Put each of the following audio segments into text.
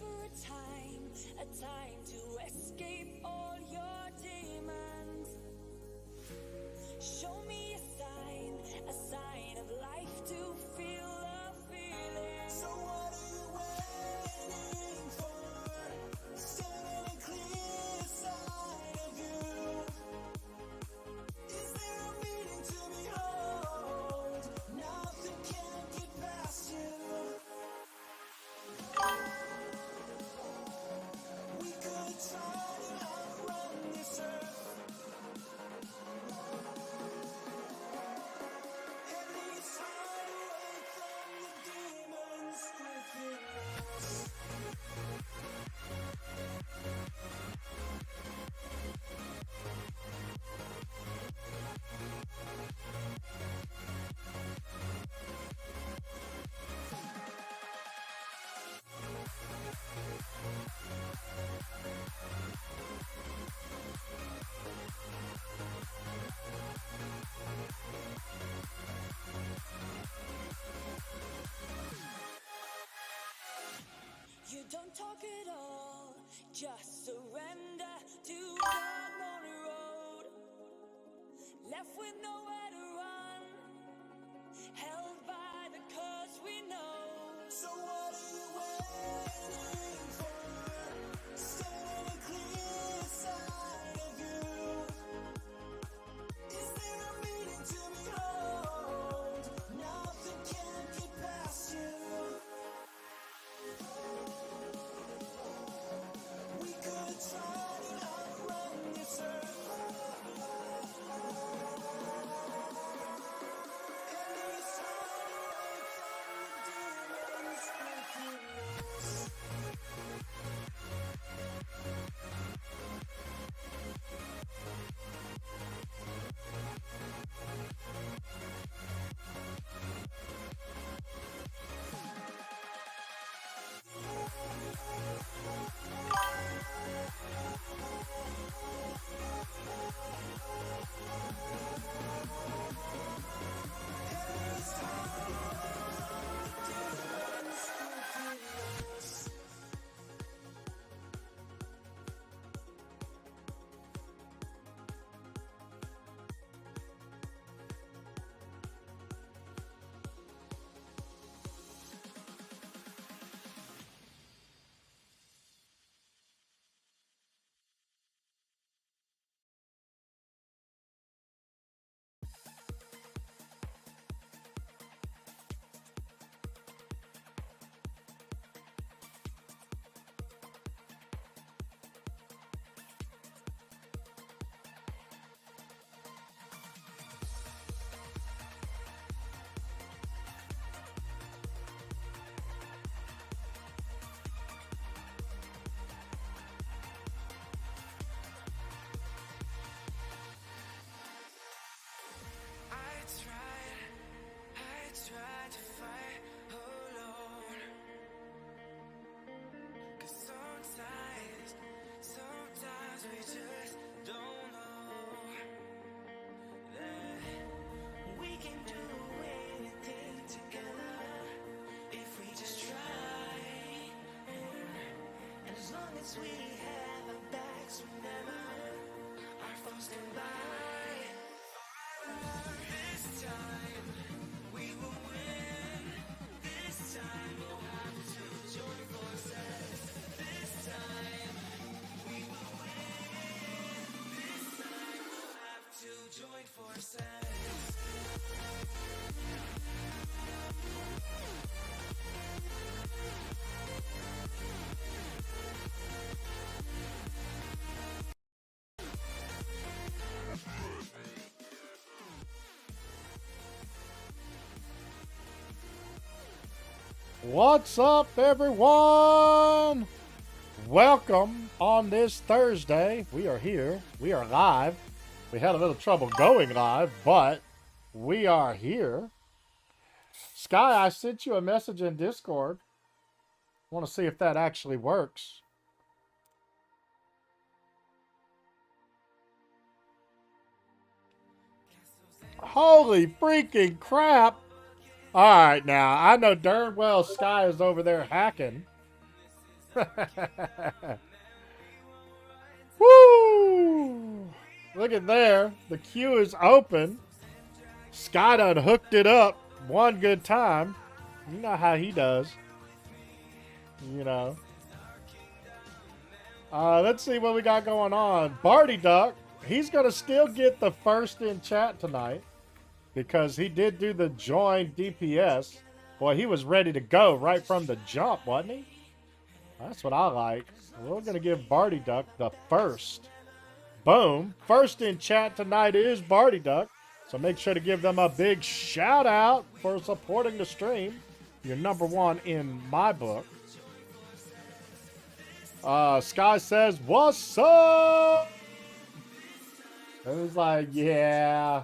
for a time to escape all your demons. Show me a sign of life to feel the feeling. So what are you waiting for? Standing clear side of you. Is there a meaning to behold? Nothing can get past you. We could try to outrun this earth. At least hide away from the demons within us. You don't talk at all, just surrender to the lonely road. Left with nowhere to run, held by the curse we know. So what are you waiting for? Standing clear side of you. Is there a meaning to behold? Nothing can get past you. We could try to outrun this earth. At least hide away from the demons within us. I tried to fight alone. 'Cause sometimes we just don't know that we can do anything together if we just try. And as long as we have our backs, remember our foes stand by. This time we will win. This time we'll have to join forces. This time we will win. This time we'll have to join forces. What's up, everyone? Welcome on this Thursday. We are here. We are live. We had a little trouble going live, but we are here. Sky, I sent you a message in Discord. Want to see if that actually works. Holy freaking crap! All right, now I know darn well Sky is over there hacking. Woo! Look at there. The queue is open. Sky done hooked it up one good time. You know how he does. You know. Let's see what we got going on. Barty Duck, he's going to still get the first in chat tonight because he did do the join DPS. Boy, he was ready to go right from the jump, wasn't he? That's what I like. We're going to give Barty Duck the first. Boom. First in chat tonight is Barty Duck. So make sure to give them a big shout out for supporting the stream. You're number one in my book. Sky says, what's up? And it's like, yeah.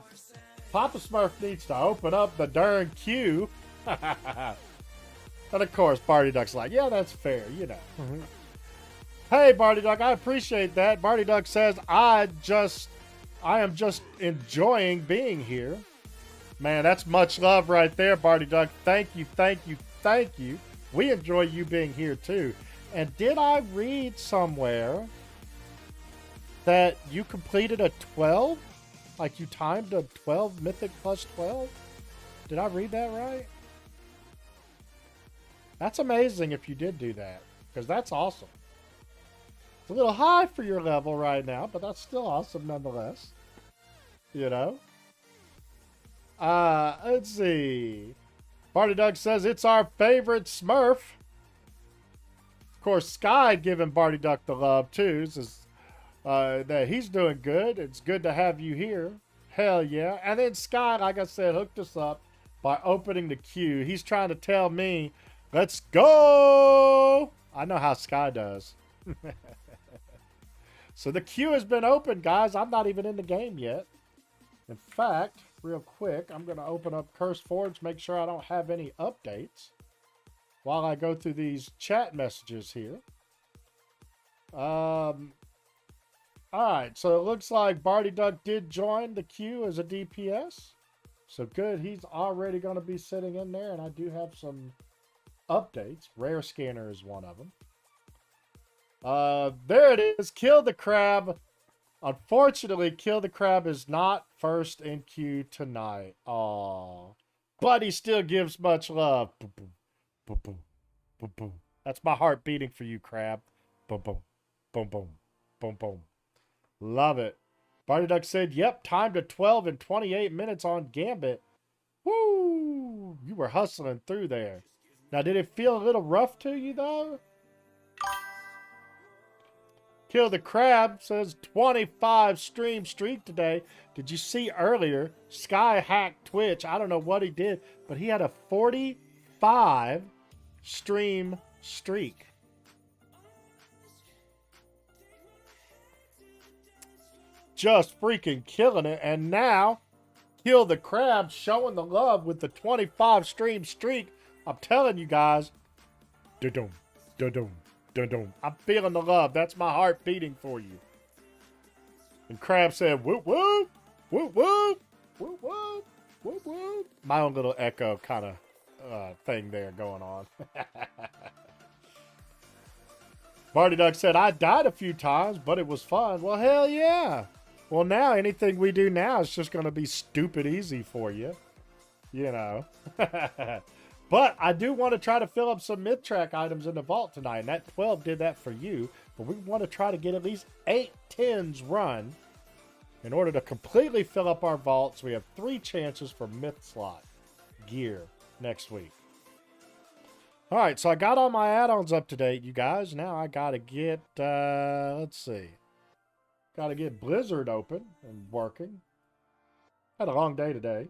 Papa Smurf needs to open up the darn queue. And of course, Barty Duck's like, yeah, that's fair, you know. Mm-hmm. Hey, Barty Duck, I appreciate that. Barty Duck says, I am just enjoying being here. Man, that's much love right there, Barty Duck. Thank you, thank you, thank you. We enjoy you being here too. And did I read somewhere that you completed a 12? Like you timed a 12 Mythic plus 12? Did I read that right? That's amazing if you did do that, because that's awesome. It's a little high for your level right now, but that's still awesome nonetheless. You know? Let's see. Barty Duck says it's our favorite Smurf. Of course, Sky giving Barty Duck the love too. Says that he's doing good. It's good to have you here. Hell yeah. And then Sky, like I said, hooked us up by opening the queue. He's trying to tell me, let's go. I know how Sky does. So the queue has been opened, guys. I'm not even in the game yet. In fact, real quick, I'm going to open up CurseForge, make sure I don't have any updates while I go through these chat messages here. All right, so it looks like Barty Duck did join the queue as a DPS. So good, he's already going to be sitting in there, and I do have some updates. Rare Scanner is one of them. There it is. Kill the Crab. Unfortunately, Kill the Crab is not first in queue tonight. Aww. But he still gives much love. Boom, boom, boom, boom, boom, boom. That's my heart beating for you, Crab. Boom, boom, boom, boom, boom, boom. Love it. Barty Duck said, yep, time to 12 and 28 minutes on Gambit. Woo! You were hustling through there. Now, did it feel a little rough to you, though? Kill the Crab says 25 stream streak today. Did you see earlier? Sky hacked Twitch. I don't know what he did, but he had a 45 stream streak. Just freaking killing it. And now, Kill the Crab showing the love with the 25 stream streak. I'm telling you guys. Da-dum, da-dum. Dun-dun. I'm feeling the love. That's my heart beating for you. And Crab said, whoop, whoop, whoop, whoop, whoop, whoop, whoop, whoop. My own little echo kind of thing there going on. Barty Duck said, I died a few times, but it was fun. Well, hell yeah. Well, now anything we do now is just going to be stupid easy for you. You know. But I do want to try to fill up some mid-track items in the vault tonight. And that 12 did that for you. But we want to try to get at least 8 10s run in order to completely fill up our vaults. We have 3 chances for myth slot gear next week. All right, so I got all my add-ons up to date, you guys. Now I got to get, let's see. Got to get Blizzard open and working. Had a long day today.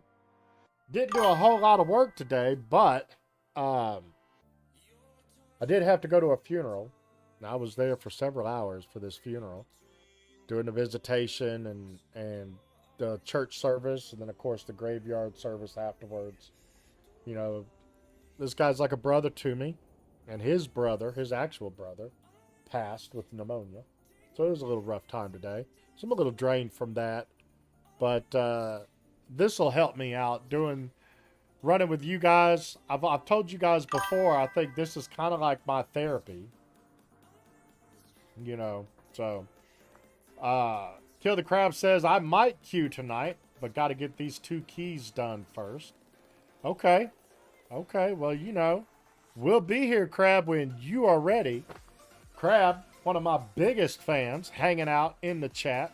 Didn't do a whole lot of work today, but I did have to go to a funeral. And I was there for several hours for this funeral, doing the visitation and the church service, and then of course the graveyard service afterwards. You know, this guy's like a brother to me, and his brother, his actual brother, passed with pneumonia. So it was a little rough time today. So I'm a little drained from that, but this will help me out running with you guys. I've told you guys before, I think this is kind of like my therapy. You know, so Kill the Crab says I might queue tonight, but got to get these 2 keys done first. Okay. Okay, well, you know, we'll be here, Crab, when you are ready. Crab, one of my biggest fans, hanging out in the chat.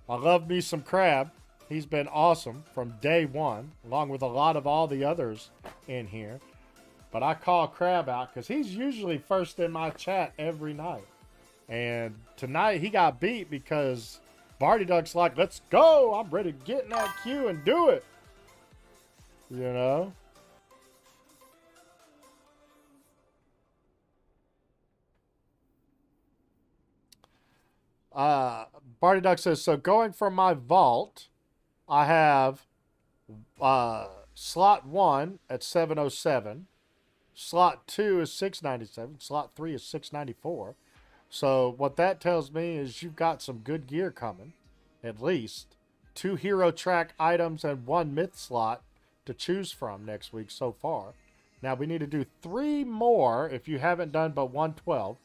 I love me some Crab. He's been awesome from day one, along with a lot of all the others in here. But I call Crab out because he's usually first in my chat every night. And tonight he got beat because Barty Duck's like, let's go. I'm ready to get in that queue and do it. You know? Barty Duck says, so going from my vault, I have slot 1 at 707. Slot 2 is 697. Slot 3 is 694. So what that tells me is you've got some good gear coming. At least 2 hero track items and 1 myth slot to choose from next week so far. Now we need to do 3 more if you haven't done but 112.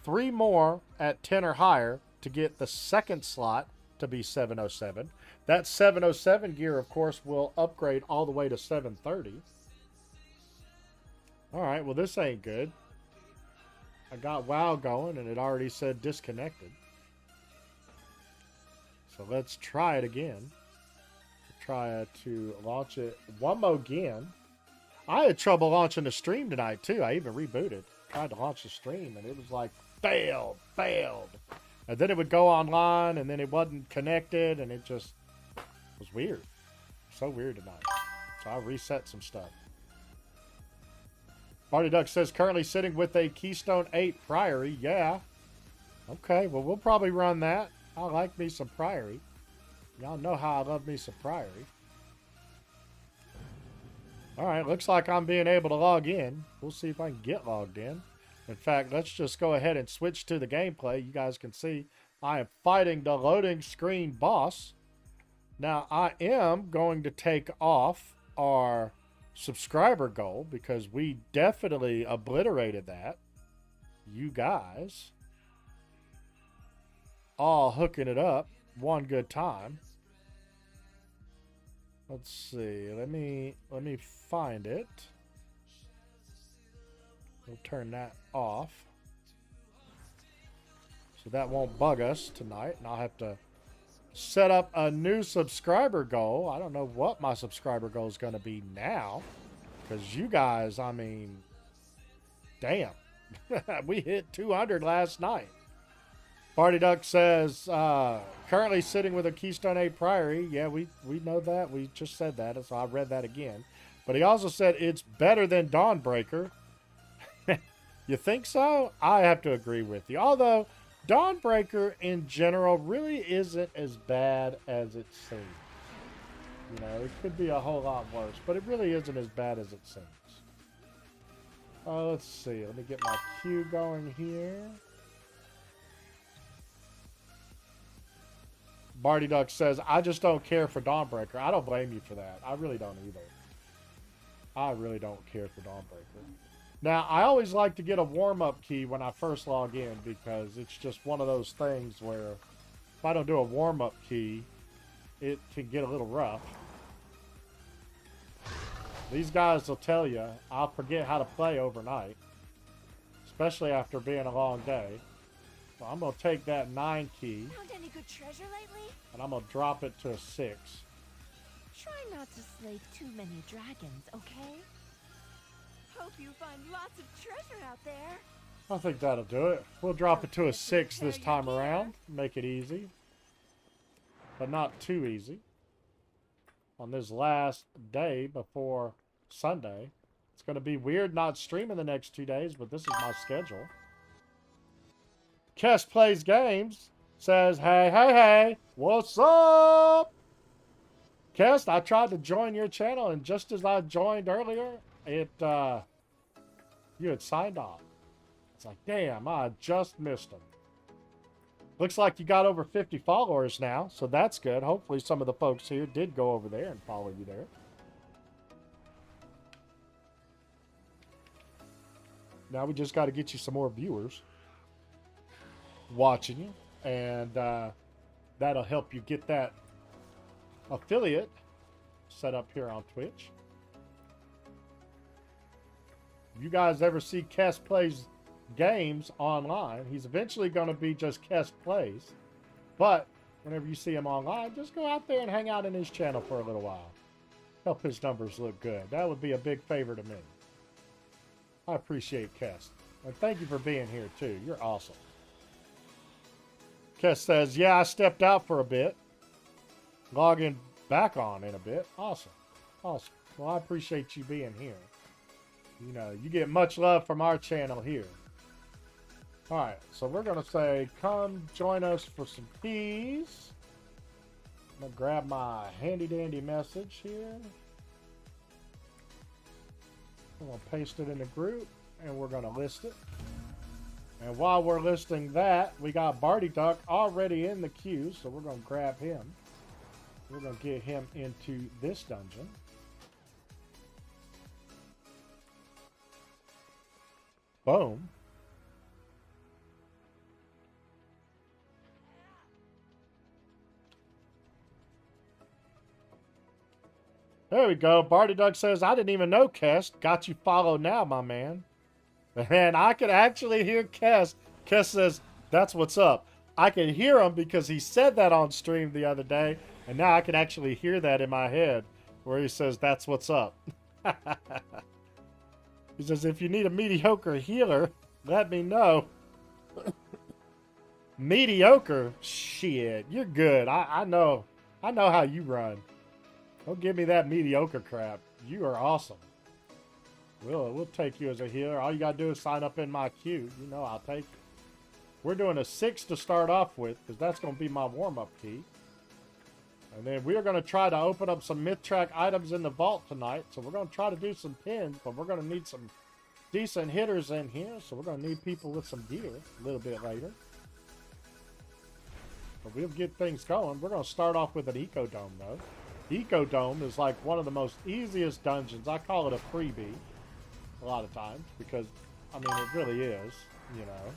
3 more at 10 or higher to get the second slot to be 707. That 707 gear, of course, will upgrade all the way to 730. All right, well, this ain't good. I got WoW going, and it already said disconnected. So let's try it again. Try to launch it one more again. I had trouble launching the stream tonight, too. I even rebooted. Tried to launch the stream, and it was like, failed. And then it would go online, and then it wasn't connected, and it just was weird. So weird tonight. So I reset some stuff. Barty Duck says, currently sitting with a Keystone 8 Priory. Yeah. Okay, well, we'll probably run that. I like me some Priory. Y'all know how I love me some Priory. All right, looks like I'm being able to log in. We'll see if I can get logged in. In fact, let's just go ahead and switch to the gameplay. You guys can see I am fighting the loading screen boss. Now, I am going to take off our subscriber goal because we definitely obliterated that. You guys all hooking it up one good time. Let's see. Let me find it. We'll turn that off so that won't bug us tonight, and I'll have to set up a new subscriber goal. I don't know what my subscriber goal is going to be now, because you guys, I mean, damn. We hit 200 last night. Barty Duck says, currently sitting with a Keystone 8 Priory. Yeah, we know that. We just said that, so I read that again. But he also said it's better than Dawnbreaker. You think so? I have to agree with you. Although, Dawnbreaker in general really isn't as bad as it seems. You know, it could be a whole lot worse, but it really isn't as bad as it seems. Let's see. Let me get my queue going here. Barty Duck says, I just don't care for Dawnbreaker. I don't blame you for that. I really don't either. I really don't care for Dawnbreaker. Now, I always like to get a warm-up key when I first log in because it's just one of those things where if I don't do a warm-up key, it can get a little rough. These guys will tell you I'll forget how to play overnight, especially after being a long day. So I'm going to take that 9 key, Found any good treasure lately? and I'm going to drop it to a 6. Try not to slay too many dragons, okay? Hope you find lots of treasure out there. I think that'll do it. We'll drop it to a 6 this time around. Make it easy. But not too easy. On this last day before Sunday. It's going to be weird not streaming the next 2 days, but this is my schedule. Kest Plays Games says, hey, what's up? Kest, I tried to join your channel, and just as I joined earlier, you had signed off. It's like, damn, I just missed them. Looks like you got over 50 followers now, so that's good. Hopefully some of the folks here did go over there and follow you there. Now we just got to get you some more viewers. watching you, and that'll help you get that affiliate set up here on Twitch. If you guys ever see Kess Plays games online, he's eventually going to be just Kess Plays. But whenever you see him online, just go out there and hang out in his channel for a little while. Help his numbers look good. That would be a big favor to me. I appreciate Kess. And thank you for being here, too. You're awesome. Kess says, yeah, I stepped out for a bit. Logging back on in a bit. Awesome. Awesome. Well, I appreciate you being here. You know, you get much love from our channel here. All right, so we're going to say, come join us for some peas. I'm going to grab my handy-dandy message here. I'm going to paste it in the group, and we're going to list it. And while we're listing that, we got Barty Duck already in the queue, so we're going to grab him. We're going to get him into this dungeon. Boom. There we go. Barty Duck says, I didn't even know Kess. Got you followed now, my man. And I could actually hear Kess. Kess says, that's what's up. I can hear him because he said that on stream the other day. And now I can actually hear that in my head where he says, that's what's up. He says, if you need a mediocre healer, let me know. Mediocre? Shit, you're good. I know how you run. Don't give me that mediocre crap. You are awesome. We'll take you as a healer. All you gotta do is sign up in my queue. You know I'll take you. We're doing a 6 to start off with, because that's gonna be my warm-up key. And then we are gonna try to open up some myth-track items in the vault tonight. So we're gonna try to do some pins, but we're gonna need some decent hitters in here. So we're gonna need people with some gear a little bit later. But we'll get things going. We're gonna start off with an Eco-Dome though. Eco-Dome is like one of the most easiest dungeons. I call it a freebie a lot of times because, I mean, it really is, you know.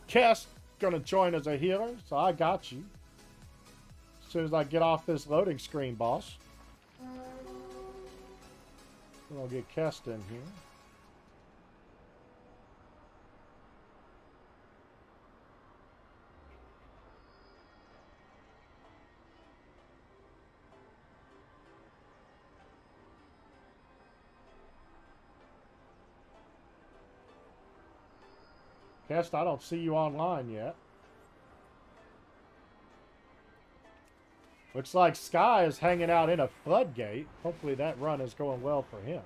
Kess gonna join as a healer, so I got you. As soon as I get off this loading screen, boss. We're gonna get Kess in here. Kess, I don't see you online yet. Looks like Sky is hanging out in a floodgate. Hopefully that run is going well for him.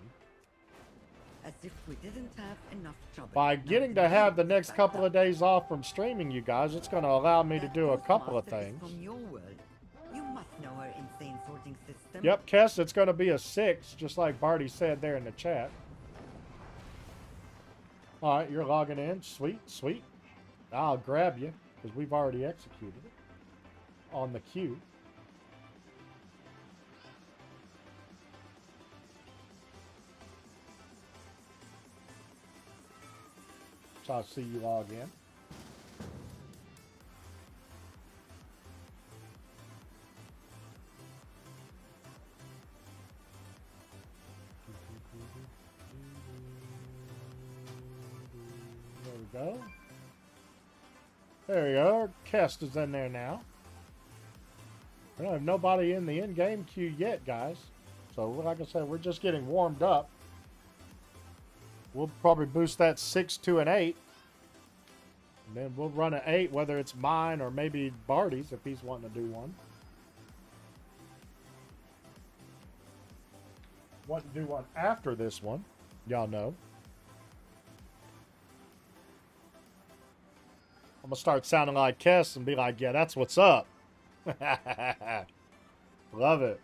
As if we didn't have enough trouble. By getting to have the next couple of days off from streaming, you guys, it's going to allow me to do a couple of things. From your world. You must know her insane sorting system. Yep, Kess, it's going to be a 6, just like Barty said there in the chat. All right, you're logging in. Sweet, sweet. I'll grab you because we've already executed it on the queue. So I'll see you log in. There we go. There we go. Kest is in there now. We don't have nobody in the in-game queue yet, guys. So, like I said, we're just getting warmed up. We'll probably boost that 6 to an 8. And then we'll run an 8, whether it's mine or maybe Barty's if he's wanting to do one. Want to do one after this one, y'all know. I'm going to start sounding like Kess and be like, yeah, that's what's up. Love it.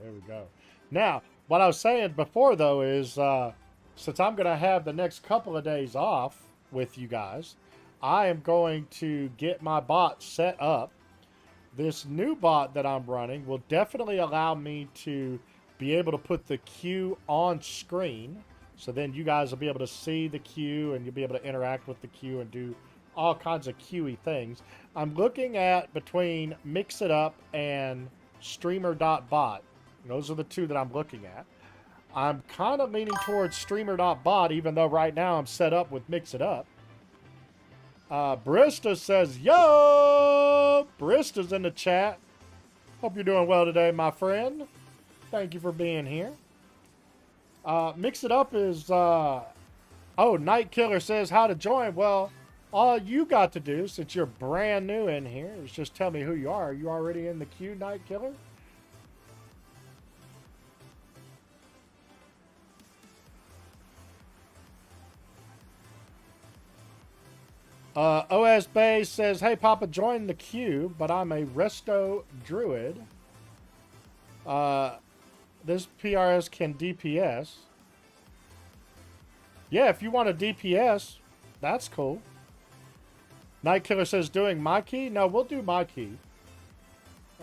There we go. Now, what I was saying before, though, is since I'm going to have the next couple of days off with you guys, I am going to get my bot set up. This new bot that I'm running will definitely allow me to be able to put the queue on screen. So then you guys will be able to see the queue and you'll be able to interact with the queue and do all kinds of queuey things. I'm looking at between Mix It Up and Streamer.bot. Those are the two that I'm looking at. I'm kind of leaning towards Streamer.bot, even though right now I'm set up with Mix It Up. Barista says, yo! Barista's in the chat. Hope you're doing well today, my friend. Thank you for being here. Mix It Up is, oh, Night Killer says how to join. Well, all you got to do, since you're brand new in here, is just tell me who you are. Are you already in the queue, Night Killer? OS Bay says, hey, Papa, join the queue, but I'm a Resto Druid. This PRS can DPS. Yeah, if you want a DPS, that's cool. Night Killer says, doing my key? No, we'll do my key.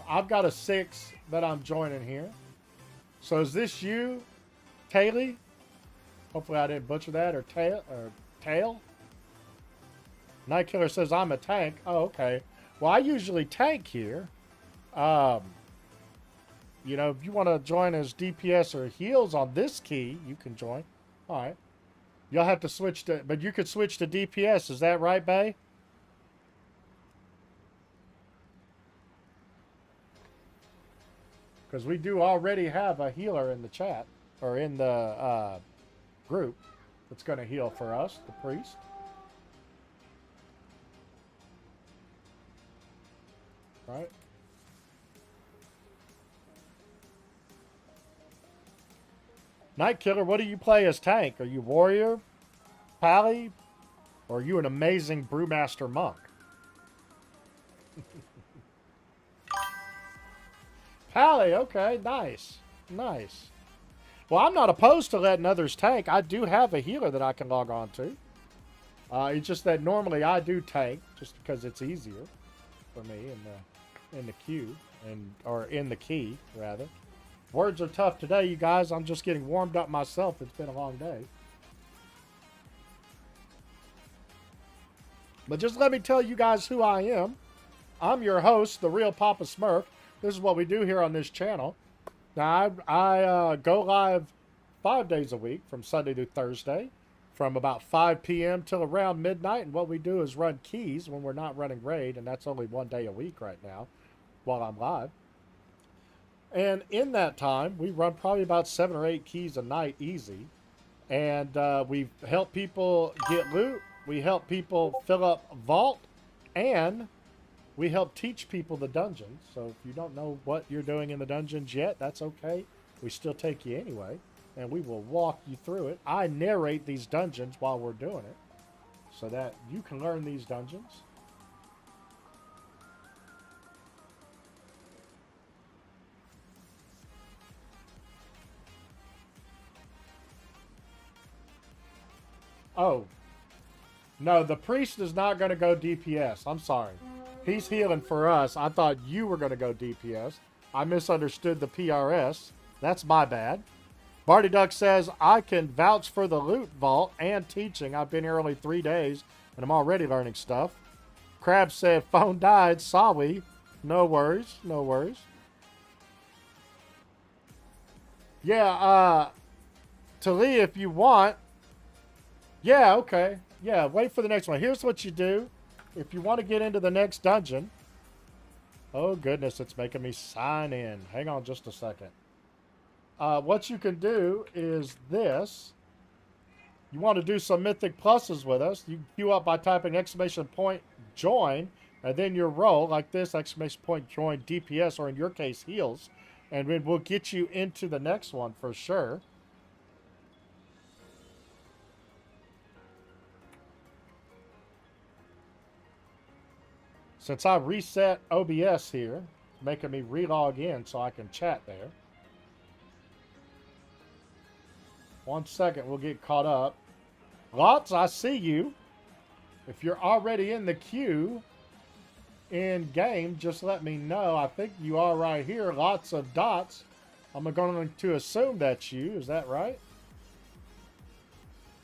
I've got a 6 that I'm joining here. So is this you, Taylor? Hopefully I didn't butcher that, or Tail? Night Killer says, I'm a tank. Oh, okay. Well, I usually tank here. You know, if you want to join as DPS or heals on this key, you can join. All right. You'll have to switch to, but you could switch to DPS. Is that right, Bay? Because we do already have a healer in the chat, or in the group, that's going to heal for us, the priest. Right? Night Killer, what do you play as tank? Are you warrior, pally, or are you an amazing brewmaster monk? Pally, okay, nice. Nice. Well, I'm not opposed to letting others tank. I do have a healer that I can log on to. It's just that normally I do tank, just because it's easier for me in the queue, or in the key, rather. Words are tough today, you guys. I'm just getting warmed up myself. It's been a long day. But just let me tell you guys who I am. I'm your host, the real Papa Smurf. This is what we do here on this channel. Now, I go live 5 days a week, from Sunday to Thursday, from about 5 p.m. till around midnight. And what we do is run keys when we're not running raid, and that's only 1 day a week right now while I'm live. And in that time, we run probably about 7 or 8 keys a night easy. And we help people get loot. We help people fill up vault. And we help teach people the dungeons. So if you don't know what you're doing in the dungeons yet, that's okay. We still take you anyway. And we will walk you through it. I narrate these dungeons while we're doing it, so that you can learn these dungeons. Oh. No, the priest is not going to go DPS. I'm sorry. He's healing for us. I thought you were going to go DPS. I misunderstood the PRS. That's my bad. Barty Duck says, I can vouch for the loot vault and teaching. I've been here only 3 days, and I'm already learning stuff. Crab said, phone died. Sorry. No worries. No worries. Yeah, Talia, if you want. Yeah, okay. Yeah, wait for the next one. Here's what you do. If you want to get into the next dungeon. Oh, goodness, it's making me sign in. Hang on just a second. What you can do is this. You want to do some Mythic Pluses with us. You queue up by typing !join, and then your role, like this, !join DPS, or in your case, heals. And then we'll get you into the next one for sure. Since I reset OBS here, making me re-log in so I can chat there. 1 second, we'll get caught up. Lots, I see you. If you're already in the queue in game, just let me know. I think you are right here. Lots of dots. I'm going to assume that's you. Is that right?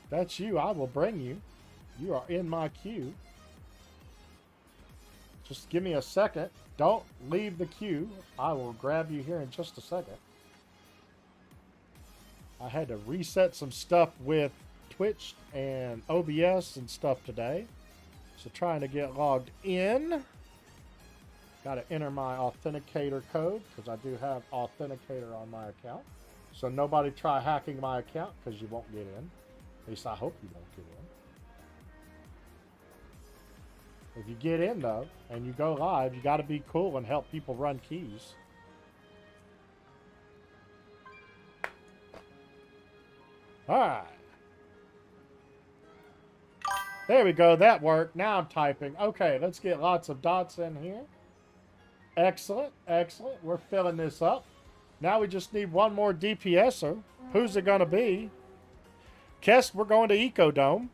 That's you. I will bring you. You are in my queue. Just give me a second. Don't leave the queue. I will grab you here in just a second. I had to reset some stuff with Twitch and OBS and stuff today. So trying to get logged in. Got to enter my authenticator code because I do have authenticator on my account. So nobody try hacking my account because you won't get in. At least I hope you won't get in. If you get in though and you go live, you got to be cool and help people run keys. All right. There we go. That worked. Now I'm typing. Okay, let's get lots of dots in here. Excellent. Excellent. We're filling this up. Now we just need one more DPSer. Who's it going to be? Kess, we're going to Ecodome.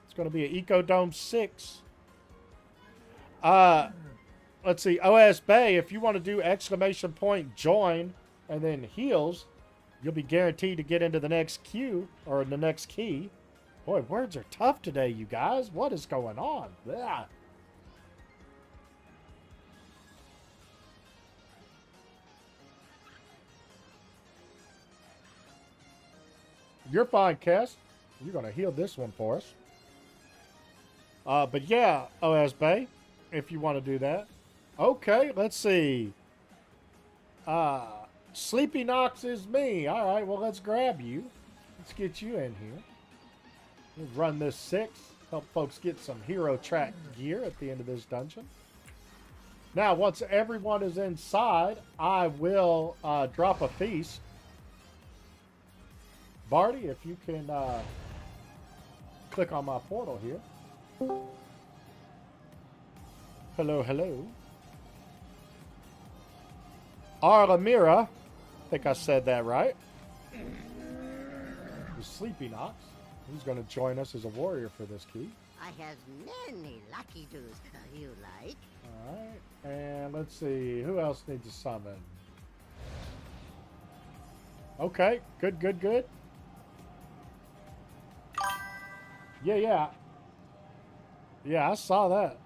It's going to be an Ecodome 6. Let's see. OS Bay, if you want to do ! join and then heals, you'll be guaranteed to get into the next queue or the next key. Boy, words are tough today, you guys. What is going on? Blah. You're fine, Cass. You're going to heal this one for us. But yeah, OS Bay, if you want to do that. Okay, let's see. Sleepy Knox is me. All right, well, let's grab you. Let's get you in here. We'll run this 6. Help folks get some hero track gear at the end of this dungeon. Now, once everyone is inside, I will drop a feast. Barty, if you can click on my portal here. Hello, hello. Arlamira, I think I said that right. The Sleepy Knox. He's going to join us as a warrior for this key. I have many lucky do's you like. Alright, and let's see. Who else needs a summon? Okay, good, good, good. Yeah. Yeah, I saw that.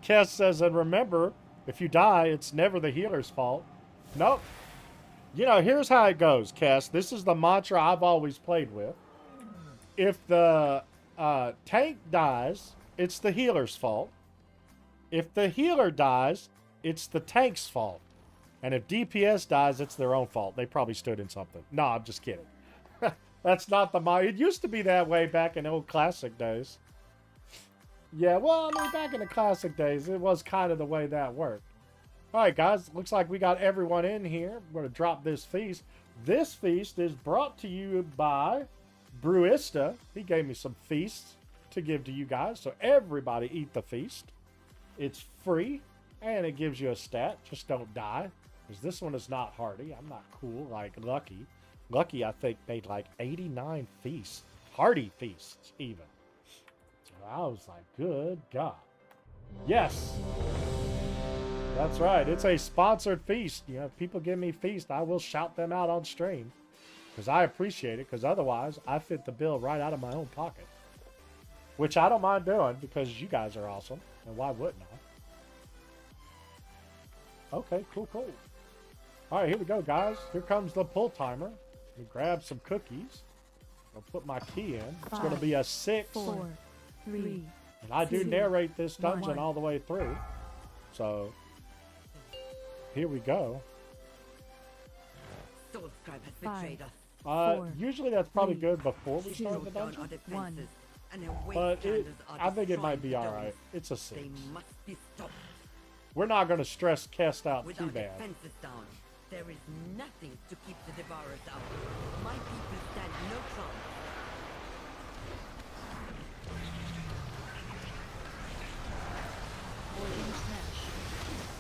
Kess says, and remember, if you die, it's never the healer's fault. Nope. You know, here's how it goes, Kess. This is the mantra I've always played with. If the tank dies, it's the healer's fault. If the healer dies, it's the tank's fault. And if DPS dies, it's their own fault. They probably stood in something. No, I'm just kidding. That's not the mantra. It used to be that way back in the old classic days. Yeah, well, I mean, back in the classic days, it was kind of the way that worked. All right, guys, looks like we got everyone in here. We're going to drop this feast. This feast is brought to you by Brewista. He gave me some feasts to give to you guys, so everybody eat the feast. It's free, and it gives you a stat. Just don't die, because this one is not hardy. I'm not cool like Lucky. Lucky, I think, made like 89 feasts. Hardy feasts, even. So I was like, good God. Yes. That's right. It's a sponsored feast. You know, if people give me feast, I will shout them out on stream. Because I appreciate it. Because otherwise, I fit the bill right out of my own pocket. Which I don't mind doing because you guys are awesome. And why wouldn't I? Okay, cool. All right, here we go, guys. Here comes the pull timer. Let me grab some cookies. I'll put my key in. It's going to be a 6. 4, 3. And I do narrate this dungeon all the way through. So, here we go. Soulscribe has betrayed us. 4, Usually that's probably good before we Slow start the down dungeon. our defenses and await But Janda's I think it might be destroying alright. the It's a 6. They must be stopped. We're not going to stress cast out With too our bad. defenses down, there is nothing to keep the Devourers out. My people stand no chance.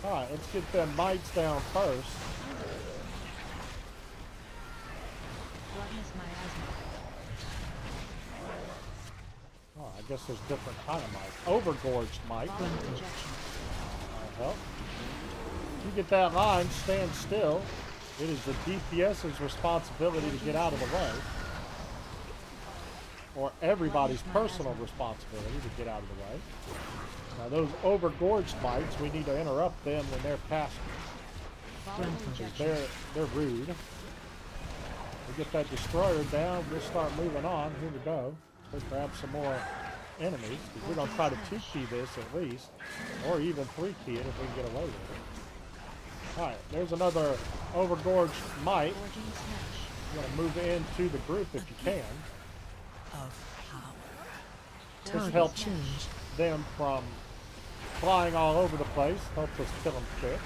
Alright, let's get them mites down first. guess there's different kind of mites. Overgorged mite. Well, you get that line, stand still. It is the DPS's responsibility to get out of the way. Or everybody's personal responsibility to get out of the way. Now those overgorged mites, we need to interrupt them when they're passing. They're rude. We get that destroyer down, we'll start moving on. Here we go. Let's grab some more enemies, because we're going to try to 2-key this at least, or even 3-key it if we can get away with it. Alright, there's another overgorged mite. You want to move into the group if you can. This helps them from flying all over the place. Helps us kill them quick.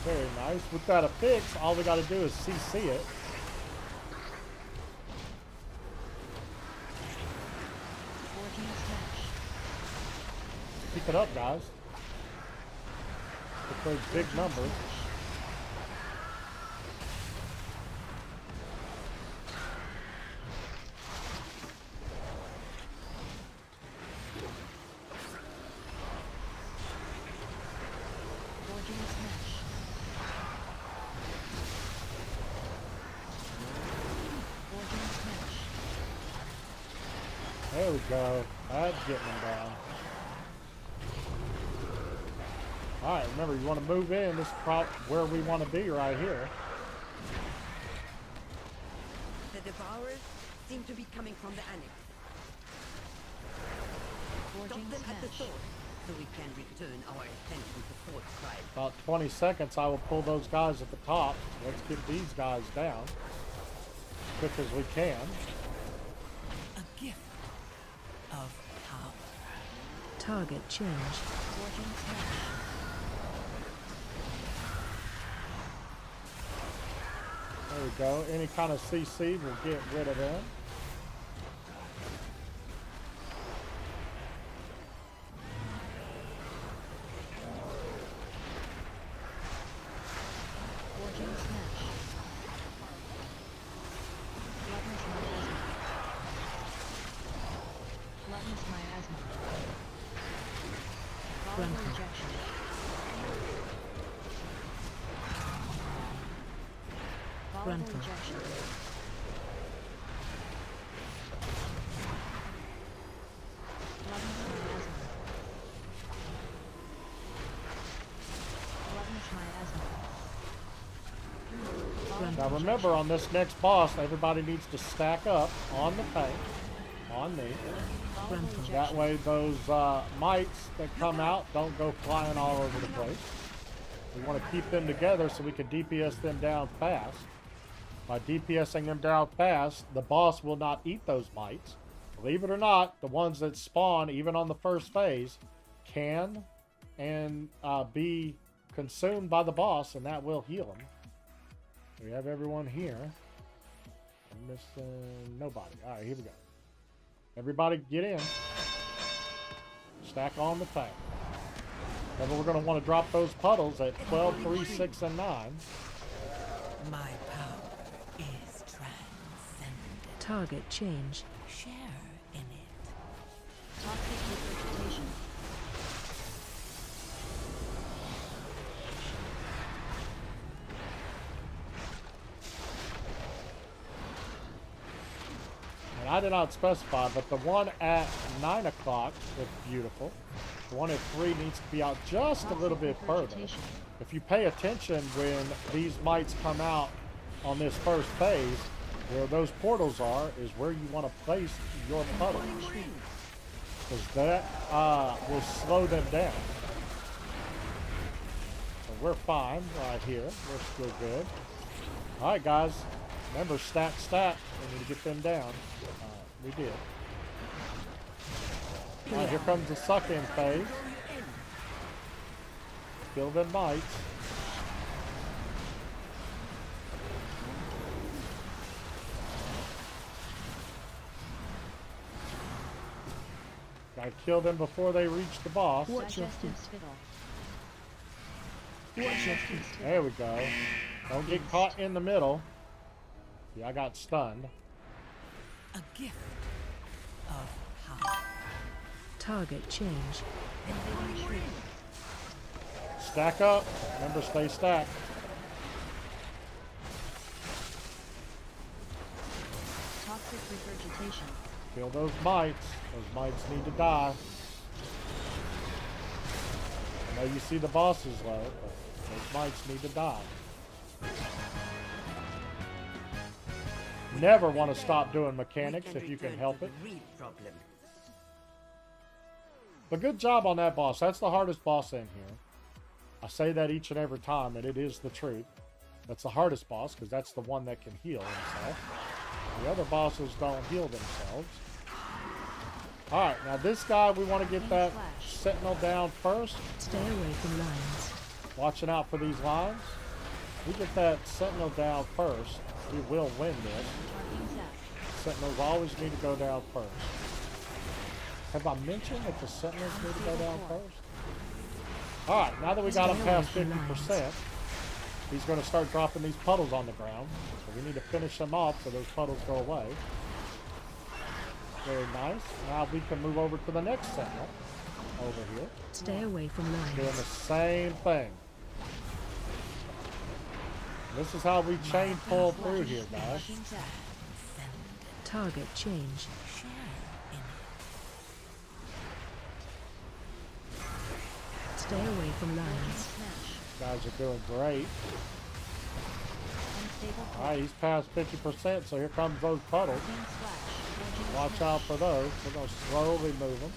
Very nice. With that affix, all we got to do is CC it. Keep it up, guys. With those big numbers. There we go. That's getting them down. Alright, remember, you want to move in. This is where we want to be right here. The Devourers seem to be coming from the annex. Stop them at the source, so we can return our attention to Fort Pride. About 20 seconds, I will pull those guys at the top. Let's get these guys down as quick as we can. A gift of power. Target change. There we go. Any kind of CC will get rid of them. Now remember, on this next boss, everybody needs to stack up on the tank, on me. That way those mites that come out don't go flying all over the place. We want to keep them together so we can DPS them down fast. By DPSing them down fast, the boss will not eat those mites. Believe it or not, the ones that spawn, even on the first phase, can and be consumed by the boss, and that will heal them. We have everyone here. I'm missing nobody. All right, here we go. Everybody get in. Stack on the tank. Then we're going to want to drop those puddles at 12, 3, 6, and 9. My power is transcendent. Target change. Share in it. Toxic regurgitation. And I did not specify, but the one at 9 o'clock is beautiful. The one at 3 needs to be out just a little bit further. If you pay attention when these mites come out on this first phase, where those portals are is where you want to place your puddle. Because that will slow them down. So we're fine right here. We're still good. Alright guys, remember stat. We need to get them down. We did. Alright, here comes the suck-in phase. Kill them mites. Gotta kill them before they reach the boss. There we go. Don't get caught in the middle. Yeah, I got stunned. A gift of power. Target change. Stack up. Remember, stay stacked. Toxic regurgitation. Kill those mites. Those mites need to die. I know you see the bosses low, but those mites need to die. Never want to stop doing mechanics if you can help it. Real problem. But good job on that boss. That's the hardest boss in here. I say that each and every time, and it is the truth. That's the hardest boss, because that's the one that can heal himself. The other bosses don't heal themselves. Alright, now this guy, we want to get that Sentinel down first. Stay away from lines. Watching out for these lines. We get that Sentinel down first, we will win this. Sentinels always need to go down first. Have I mentioned that the Sentinels need to go down first? Alright, now that we got him past 50%, he's going to start dropping these puddles on the ground. So we need to finish them off so those puddles go away. Very nice. Now we can move over to the next Sentinel. Over here. Stay away from Doing the lines. same thing. This is how we chain pull through here, guys. Target change. Stay away from lines. Guys are doing great. Unstable. Alright, he's past 50%, so here comes those puddles. Watch out for those. We're going to slowly move them.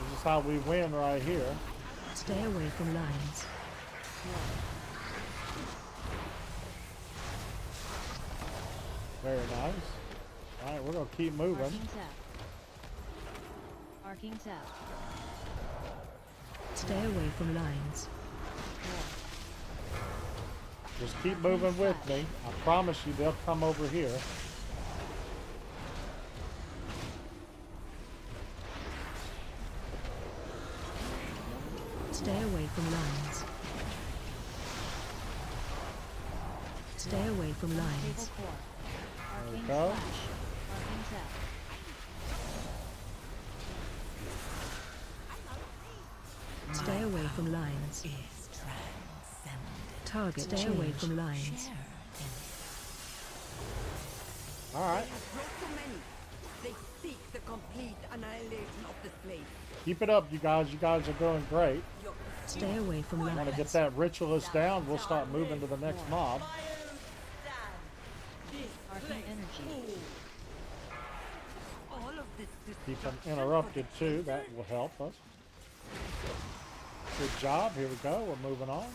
This is how we win right here. Stay away from lines. Very nice. Alright, we're going to keep moving. Arcing tap. Arcing tap. Stay away from lines. Just keep moving with me. I promise you they'll come over here. Stay away from lines. Stay away from lines. Stable core. There we Arcing go. flash. Arcing tap. Stay away from lines. Is transcendent. Target stay away from lines. Alright. Brought so many. They seek the complete annihilation of the slave. Keep it up, you guys. You guys are doing great. Stay away from Want to lines. get that ritualist down, we'll start moving to the next mob. Arcing energy. All of this Keep them interrupted too, that will help us. Good job, here we go, we're moving on.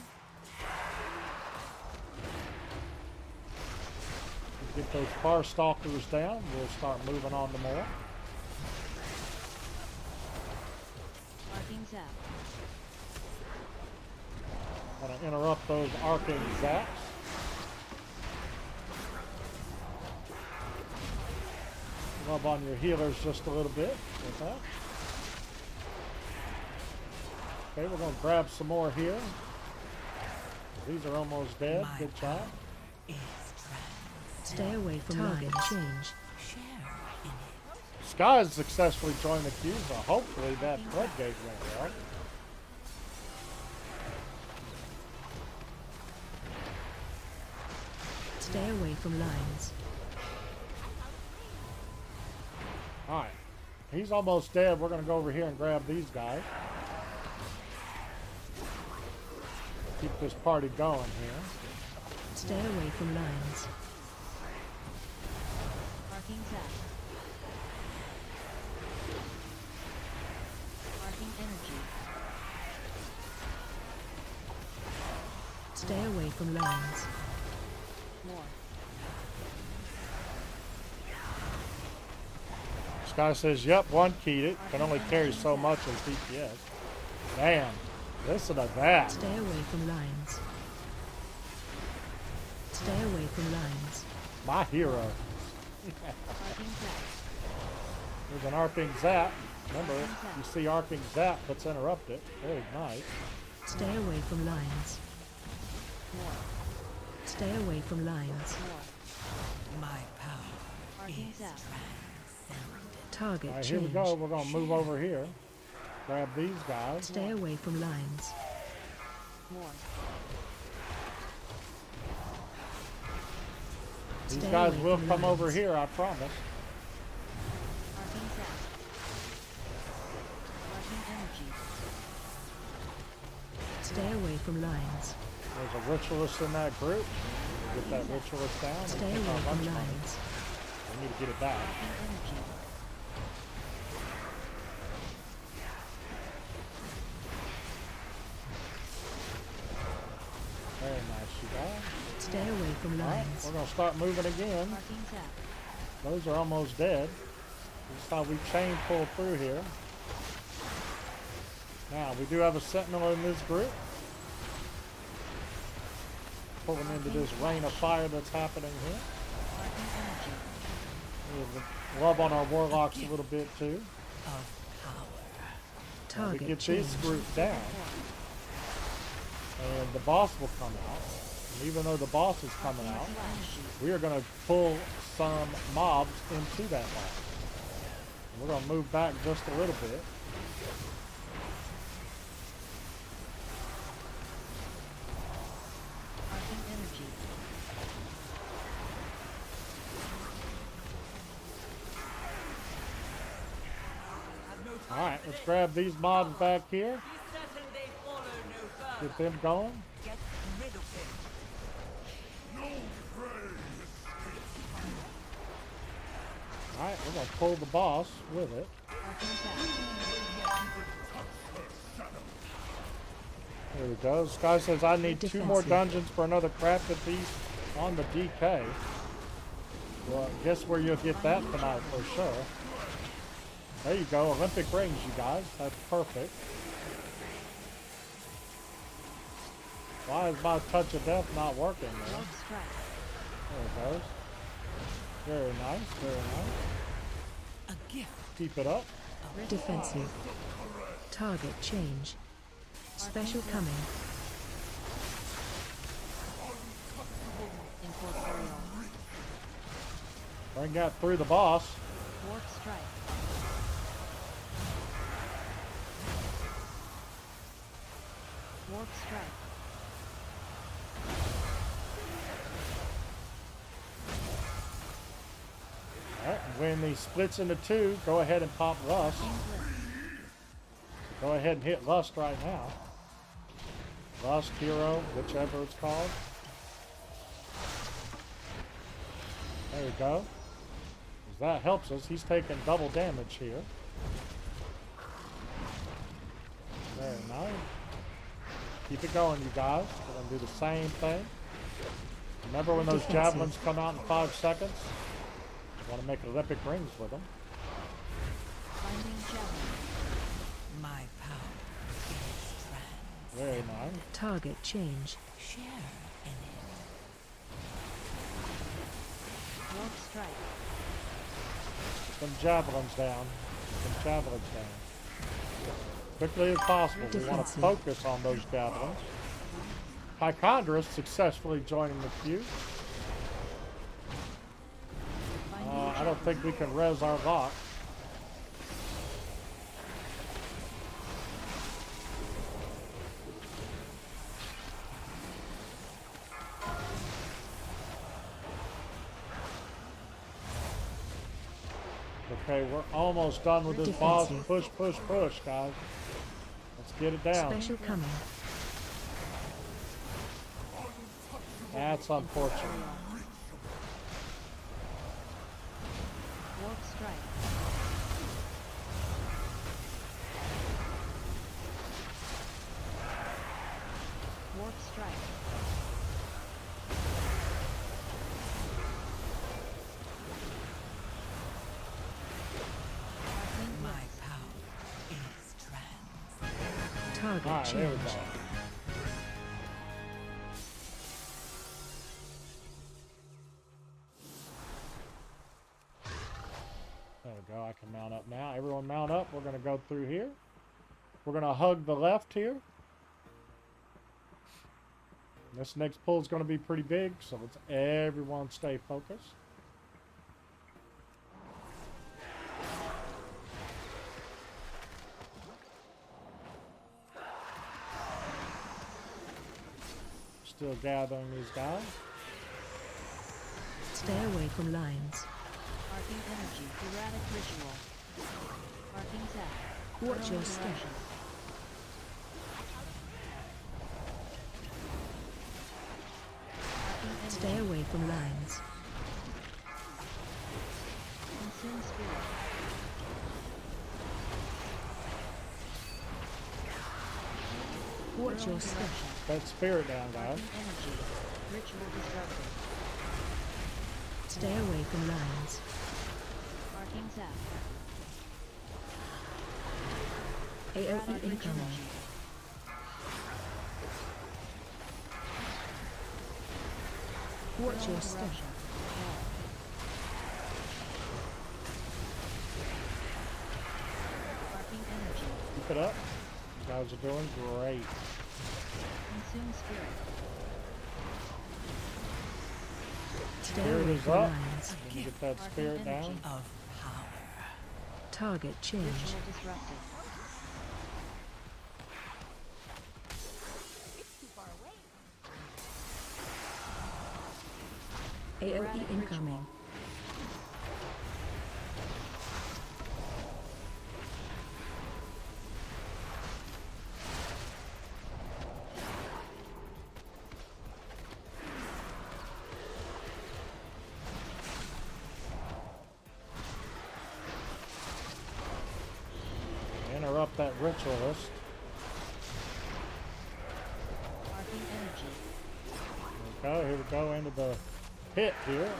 Get those far stalkers down, we'll start moving on to more. Arcing tap. Want to interrupt those arcing zaps. Rub on your healers just a little bit with that. Okay, we're going to grab some more here. These are almost dead. Good job. is Stay away from target change. share in it. Sky has successfully joined the queue, so hopefully that floodgate went well. Stay away from lines. Alright. He's almost dead. We're going to go over here and grab these guys. Keep this party going here. Stay away from lines. Arcing tap. Arcing energy. Stay away from lines. More. Sky says, yep, one keyed it. Can only carry so much in TPS. Damn. Listen to that. Stay away from lines. Stay away from lines. My hero. Arcing tap. There's an arcing zap. Remember, you see arcing zap, let's interrupt it. Very nice. Stay away from lines. More. Stay away from lines. More. My power Arcing is tap. Target All right, change. here we go. We're going to move over here. Grab these guys. Stay away from lines. More. These Stay guys away will from come over lines. here, I promise. Arcane Zap. Rushing energy. Stay away from lines. There's a ritualist in that group. Get that ritualist down. and Stay take our away lunch from money. lines. We need to get it back. Arcane energy. Very nice, you guys. Stay away from All right, lines. we're going to start moving again. Arcane Zap. Those are almost dead. This is how we chain pull through here. Now, we do have a sentinel in this group. Pulling into this rain of fire that's happening here. Arcane energy. We'll rub on our warlocks a little bit too. We Target get change. this group down, and the boss will come out. And even though the boss is coming out, we are going to pull some mobs into that boss. And we're going to move back just a little bit. Arcane energy. All right, let's grab these mobs back here. Be certain they follow no further. Get them going. Get rid of him. All right, we're going to pull the boss with it. Arcane Zap. There we go. This guy says I need 2 more Defensive. dungeons for another crafted piece on the DK. Well, guess where you'll get that tonight for sure. There you go. Olympic rings, you guys. That's perfect. Why is my touch of death not working, man? Rogue strike. There it goes. Very nice. Very nice. A gift. Keep it up. Defensive. Target change. Special coming. Incorporeal. Bring that through the boss. Warp strike. Warp strike. All right. When he splits into 2, go ahead and pop Lust. Go ahead and hit Lust right now. Lust, Hero, whichever it's called. There we go. 'Cause that helps us. He's taking double damage here. Very nice. Keep it going, you guys. We're going to do the same thing. Remember when those Defensive. javelins come out in 5 seconds? You want to make Olympic rings with them. Binding javelin. My power is trans. Very nice. Target change. Share in it. Warp strike. Some javelins down. Some javelins down. Quickly as possible. We want to Defensive. focus on those javelins. Hychondrus successfully joining the queue. I don't think we can res our lock. Okay, we're almost done with this boss. Defensive. Push, push, push, guys. Let's get it down. Special coming. That's unfortunate. Warp strike. Warp strike. Arcane My blitz. power is trans. Target Alright, there we change. go. There we go. I can mount up now. Everyone mount up. We're going to go through here. We're going to hug the left here. This next pull is going to be pretty big, so let's everyone stay focused. Still gathering these guys. Stay away from lines. Arcane energy. Erratic ritual. Arcane tap. Watch Burrowing your step. direction. Arcane energy. Stay away from lines. Consume spirit. Watch your step. That spirit down, guys. Arcane energy. Ritual disrupted. Stay away from lines. Arcane tap. AoE Erratic incoming. energy. Watch your Burrowing step. direction. Arcane energy. Keep it up. You guys are doing great. Consume spirit. Stay Spirit away is from up. lines. Let me get that Arcane spirit energy. down. Of power. Target change. Ritual disrupted. AoE Erratic incoming. Interrupt that ritualist. Arcane energy. Okay, here we go into the pit here.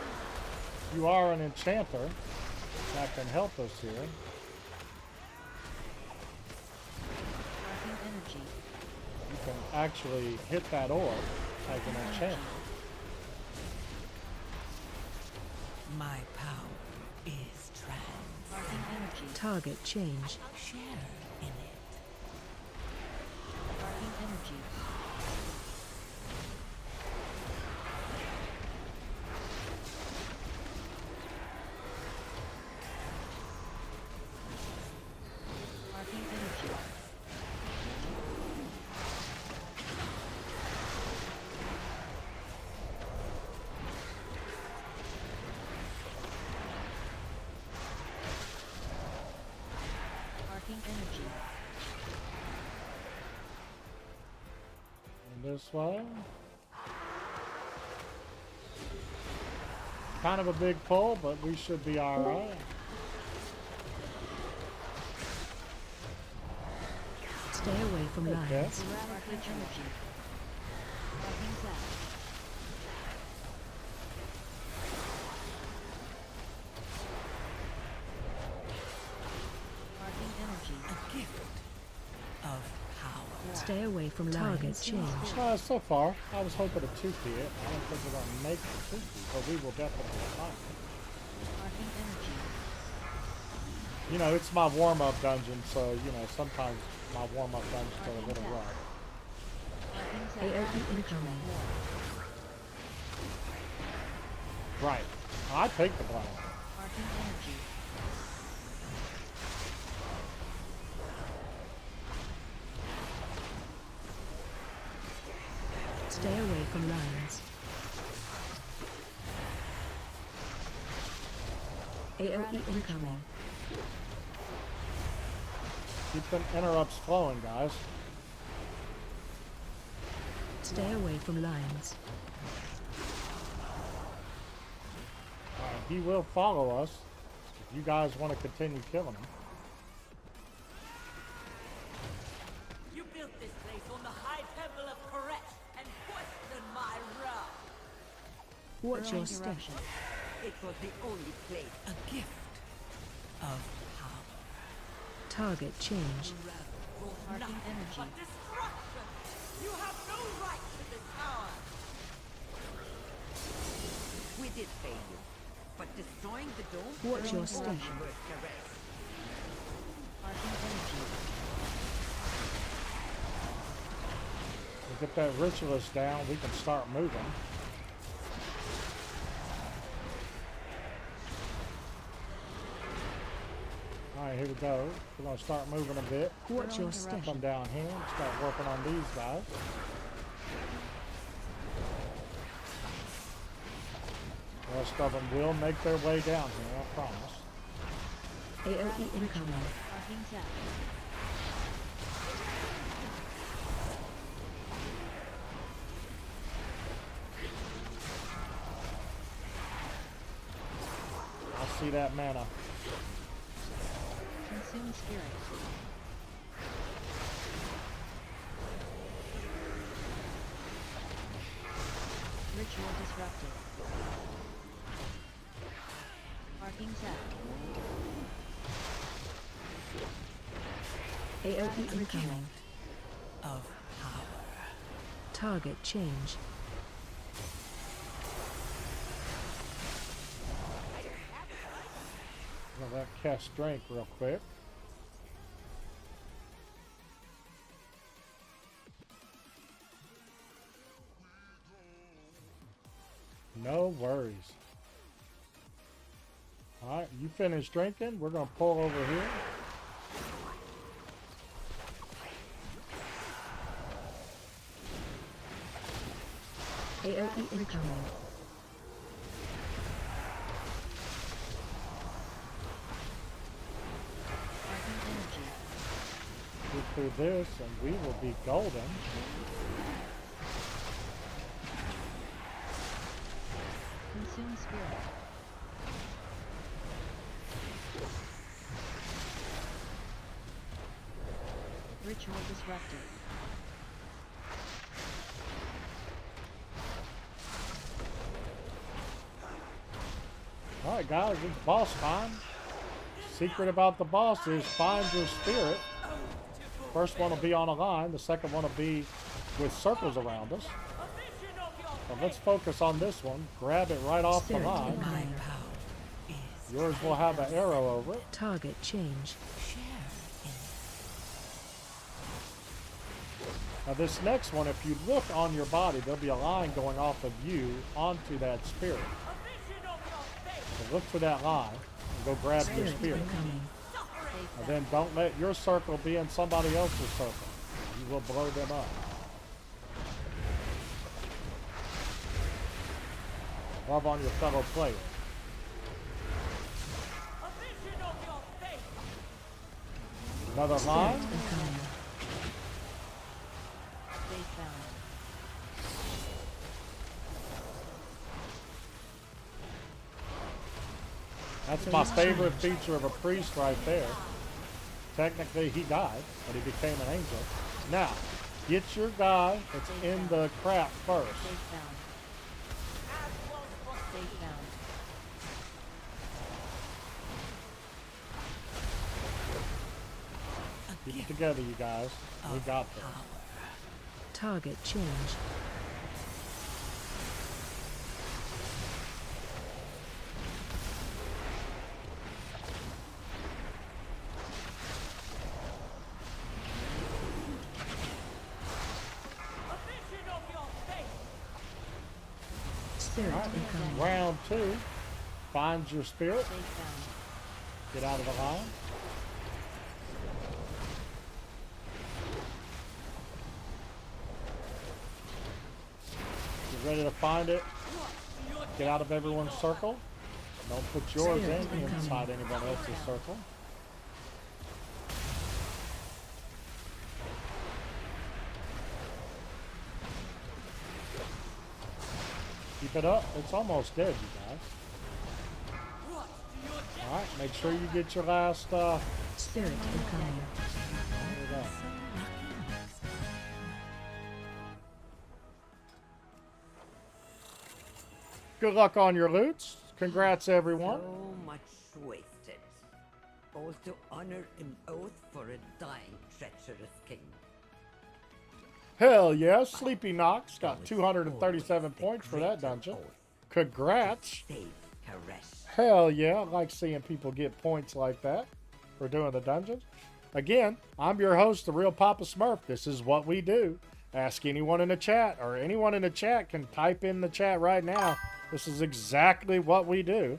You are an enchanter. That can help us here. Arcane energy. You can actually hit that orb like an enchanter. My power is trans. Arcane energy. Target change. Share in it. Arcane energy. Arcane energy. Arcane energy. And this way. Kind of a big pull, but we should be alright. Stay away from Okay. lines. Erratic energy. Arcane tap. Arcane energy. A gift of power. Stay away from target change. So far, I was hoping to 2P it. I don't think we're going to make the 2P, but we will definitely try. Arcane energy. You know, it's my warm-up dungeon, so, you know, sometimes my warm-up dungeons are a little rough. Arcane tap. AoE incoming. Right. I take the blame. Arcane energy. Stay away from lines. AoE incoming. Keep them interrupts flowing, guys. Stay away from lines. He will follow us if you guys want to continue killing him. You built this place on the high temple of Koresh and questioned my wrath. Watch your Burrowing step. eruption. It was the only place. A gift of power. Target change. Arcane energy. But destruction! You have no right to this power! We did fail you, but destroying the dome... Watch your step. Worth the rest. Arcane energy. We'll get that ritualist down, we can start moving. Alright, here we go. We're going to start moving a bit. Watch your step. Come down here and start working on these guys. The rest of them will make their way down here, I promise. AoE incoming. Arcing Zap. I see that mana. Consume Spirit. Ritual disrupted. Arcing Zap. AoE incoming. Of power. Target change. Well, that cast strength real quick. No worries. Alright, you finish drinking. We're going to pull over here. AoE incoming. Arcing Energy. Get through this and we will be golden. Consume Spirit. Ritual disrupted. Alright guys, it's boss time. Secret about the boss is find your spirit. First one will be on a line, the second one will be with circles around us. So let's focus on this one. Grab it right off the Spirit line. incoming. Yours will have an arrow over it. Target change. Now this next one, if you look on your body, there'll be a line going off of you onto that spirit. So look for that line and go grab your Spirit spirit. incoming. And then don't let your circle be in somebody else's circle. You will blow them up. Love on your fellow player. Another line. Spirit incoming. Stay found. That's my favorite feature of a priest right there. Technically, he died, but he became an angel. Now, get your guy that's in the crap first. Stay found. Stay found. Keep it together, you guys. We got this. Target change. Spirit incoming. Round 2. Find your spirit. Stay found. Get out of the line. You ready to find it? Get out of everyone's circle. Don't put yours Spirit in incoming. inside anyone else's circle. Keep it up. It's almost dead, you guys. Alright, make sure you get your last, Spirit incoming. there we go. Good luck on your loots. Congrats, everyone. So much wasted. All to honor an oath for a dying, treacherous king. Hell yeah, Sleepy Knox got 237 points for that dungeon. Congrats. Save Karesh. Hell yeah, I like seeing people get points like that for doing the dungeons. Again, I'm your host, the Real Papa Smurf. This is what we do. Ask anyone in the chat, or anyone in the chat can type in the chat right now. This is exactly what we do.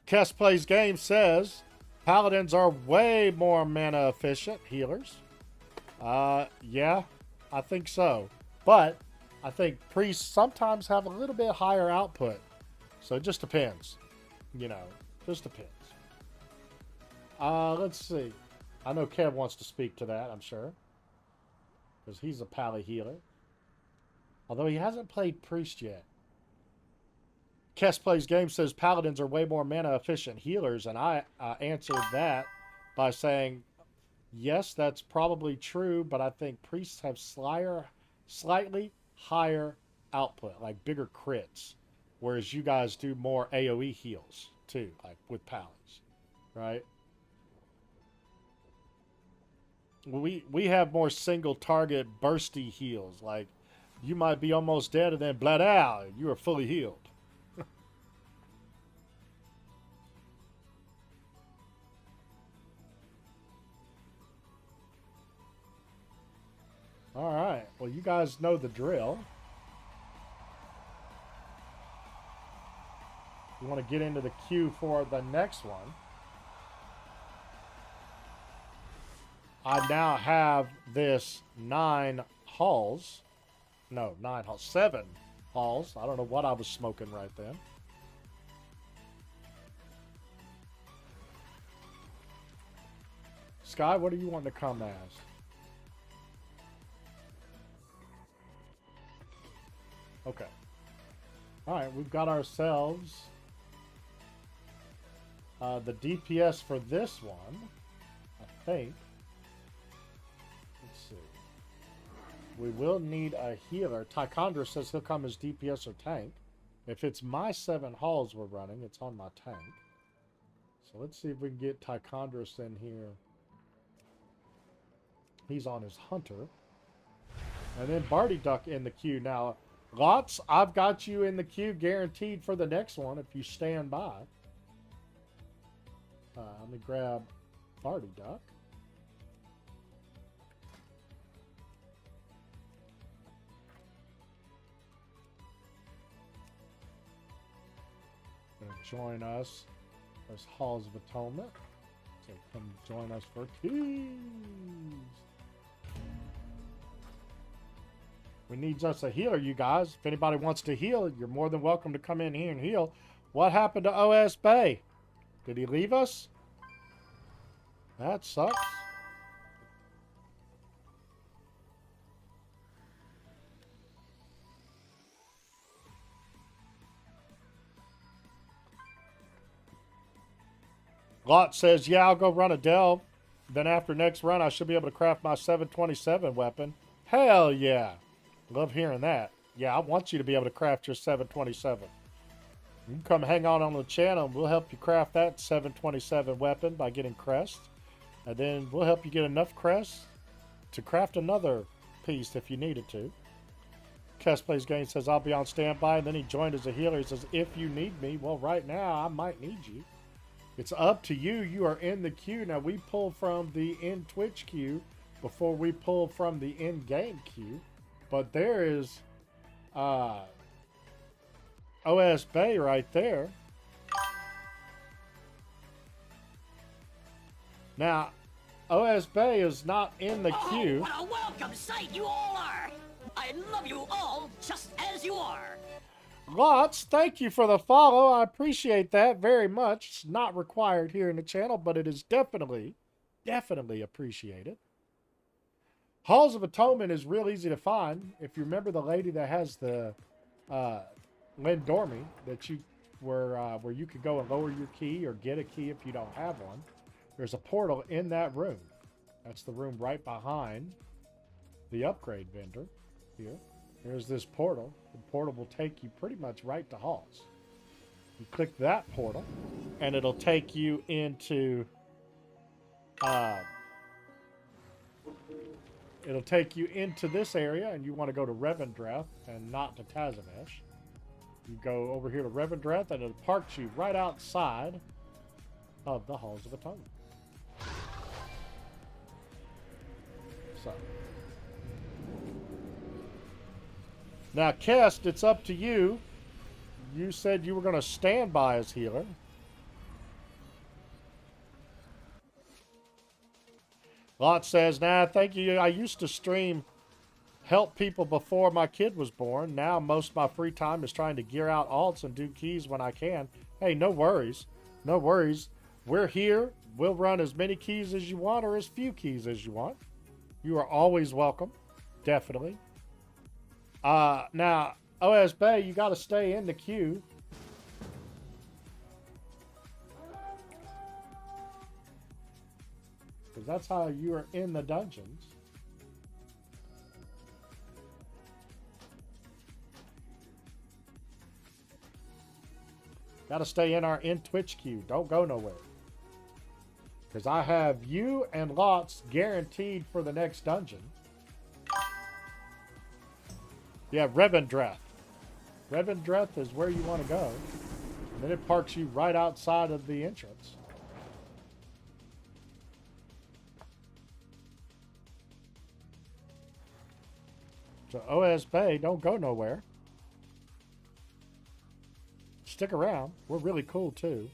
Kess Plays Games says, Paladins are way more mana efficient healers. Yeah, I think so. But I think priests sometimes have a little bit higher output. So it just depends. You know, just depends. Let's see. I know Kev wants to speak to that, I'm sure. Because he's a pally healer. Although he hasn't played priest yet. Kess Plays Game says paladins are way more mana efficient healers. And I answered that by saying, yes, that's probably true. But I think priests have slightly higher output. Like bigger crits. Whereas you guys do more AoE heals too. Like with paladins. Right? We have more single target bursty heals. Like you might be almost dead and then bled out. You are fully healed. All right. Well, you guys know the drill. You want to get into the queue for the next one. I now have this 7 halls. I don't know what I was smoking right then. Sky, what do you want to come as? Okay. Alright, we've got ourselves the DPS for this one, I think. Let's see. We will need a healer. Tychondra says he'll come as DPS or tank. If it's my 7 halls we're running, it's on my tank. So let's see if we can get Tychondris in here. He's on his hunter. And then Barty Duck in the queue. Now, Lots, I've got you in the queue guaranteed for the next one if you stand by. Let me grab Barty Duck. Join us as Halls of Atonement. So come join us for keys. We need just a healer, you guys. If anybody wants to heal, you're more than welcome to come in here and heal. What happened to OS Bay? Did he leave us? That sucks. Lot says, yeah, I'll go run a delve. Then after next run, I should be able to craft my 727 weapon. Hell yeah. Love hearing that. Yeah, I want you to be able to craft your 727. You can come hang on the channel and we'll help you craft that 727 weapon by getting crest. And then we'll help you get enough crest to craft another piece if you needed to. Kess Plays Game says, I'll be on standby. And then he joined as a healer. He says, if you need me, well, right now I might need you. It's up to you. You are in the queue. Now, we pull from the in-Twitch queue before we pull from the in-game queue. But there is OS Bay right there. Now, OS Bay is not in the queue. What a welcome sight you all are! I love you all just as you are! Lots, thank you for the follow. I appreciate that very much. It's not required here in the channel, but it is definitely appreciated. Halls of Atonement is real easy to find. If you remember the lady that has the Lynn Dormy that you where you could go and lower your key or get a key if you don't have one. There's a portal in that room. That's the room right behind the upgrade vendor here. There's this portal. The portal will take you pretty much right to Halls. You click that portal, and it'll take you into this area, and you want to go to Revendreth and not to Tazavesh. You go over here to Revendreth, and it parks you right outside of the Halls of Atonement. So. Now, Kest, it's up to you. You said you were going to stand by as healer. Lot says, nah, thank you. I used to stream help people before my kid was born. Now most of my free time is trying to gear out alts and do keys when I can. Hey, no worries. No worries. We're here. We'll run as many keys as you want or as few keys as you want. You are always welcome. Definitely. Now, OS Bay, you got to stay in the queue. Because that's how you are in the dungeons. Got to stay in our Twitch queue. Don't go nowhere. Because I have you and Lots guaranteed for the next dungeon. Yeah, Revendreth. Revendreth is where you want to go. And then it parks you right outside of the entrance. So OS Bay, don't go nowhere. Stick around. We're really cool too.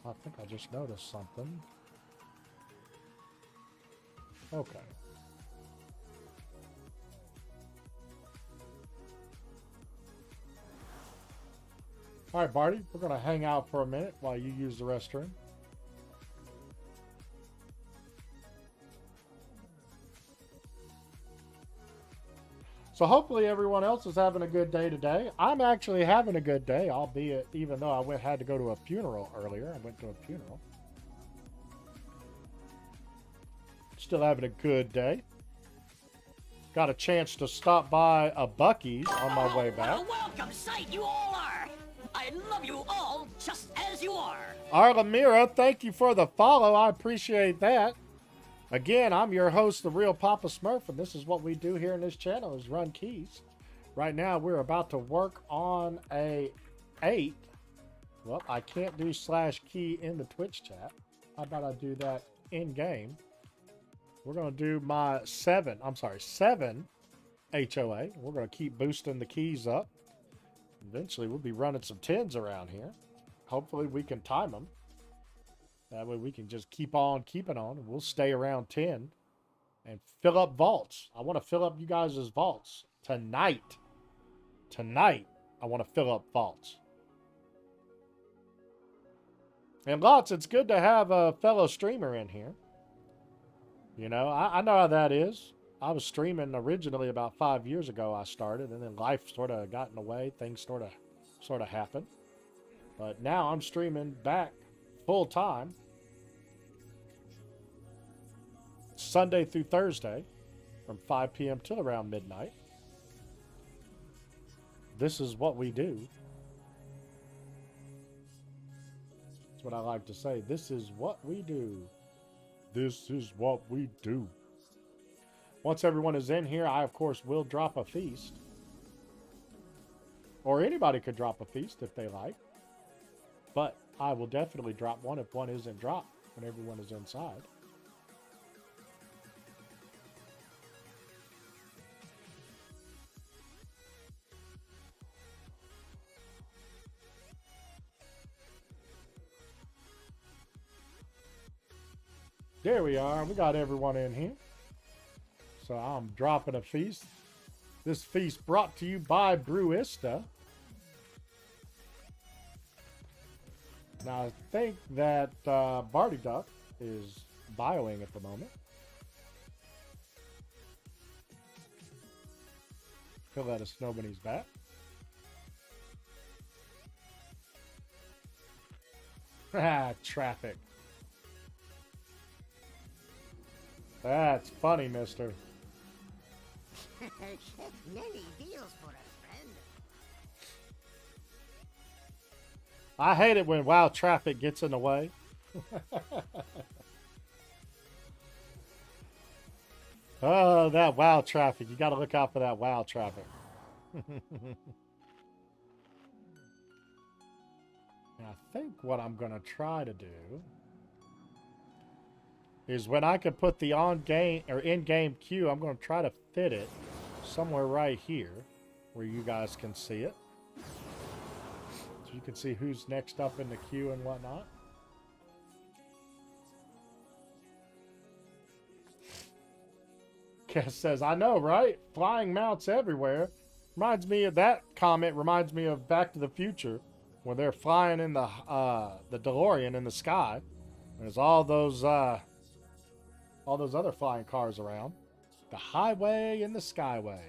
I think I just noticed something. Okay. All right, Barty, we're going to hang out for a minute while you use the restroom. So hopefully everyone else is having a good day today. I'm actually having a good day, albeit even though I had to go to a funeral earlier. I went to a funeral. Still having a good day. Got a chance to stop by a Buc-ee's on my way back. What a welcome sight you all are! I love you all just as you are! Arlamira, thank you for the follow. I appreciate that. Again, I'm your host, The Real Papa Smurf, and this is what we do here in this channel, is run keys. Right now, we're about to work on a 8. Well, I can't do /key in the Twitch chat. How about I do that in-game? We're going to do my 7 HOA. We're going to keep boosting the keys up. Eventually, we'll be running some 10s around here. Hopefully, we can time them. That way we can just keep on keeping on. And we'll stay around 10 and fill up vaults. I want to fill up you guys' vaults tonight. Tonight, I want to fill up vaults. And Lots, it's good to have a fellow streamer in here. You know, I know how that is. I was streaming originally about 5 years ago. I started, and then life sort of got in the way. Things sort of happened. But now I'm streaming back full time, Sunday through Thursday, from 5 p.m. till around midnight. This is what we do. That's what I like to say. This is what we do. This is what we do. Once everyone is in here, I, of course, will drop a feast. Or anybody could drop a feast if they like. But I will definitely drop one if one isn't dropped when everyone is inside. There we are. We got everyone in here. So I'm dropping a feast. This feast brought to you by Brewista. Now, I think that Barty Duck is bioing at the moment. He'll let us know when he's back. Ah, traffic. That's funny, mister. Many deals for a friend. I hate it when WoW traffic gets in the way. Oh, that WoW traffic. You got to look out for that WoW traffic. Now, I think what I'm going to try to do is when I can put the on-game or in-game queue, I'm going to try to fit it somewhere right here where you guys can see it. So you can see who's next up in the queue and whatnot. Kess says, I know, right? Flying mounts everywhere. Reminds me of that comment, reminds me of Back to the Future, where they're flying in the DeLorean in the sky. There's all those other flying cars around. The highway and the skyway.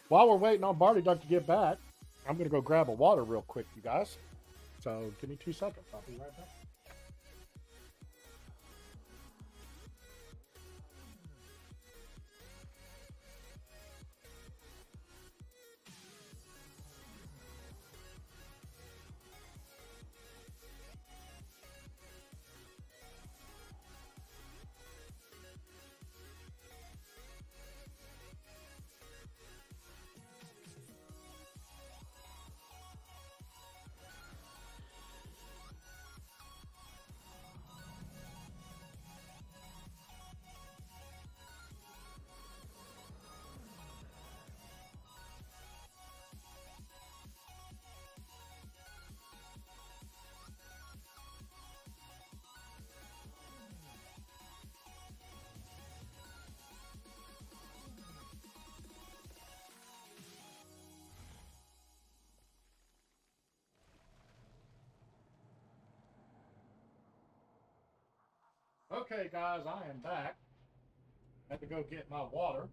While we're waiting on Barty Duck to get back, I'm going to go grab a water real quick, you guys. So give me 2 seconds. I'll be right back. Okay, guys, I am back. Had to go get my water.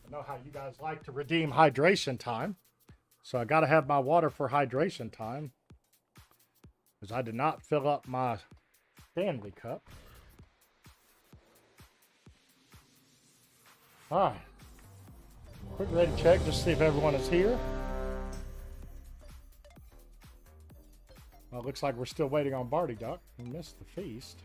I know how you guys like to redeem hydration time. So I got to have my water for hydration time. Because I did not fill up my Stanley cup. Alright. Quick ready check just to see if everyone is here. Well, it looks like we're still waiting on Barty Duck. We missed the feast.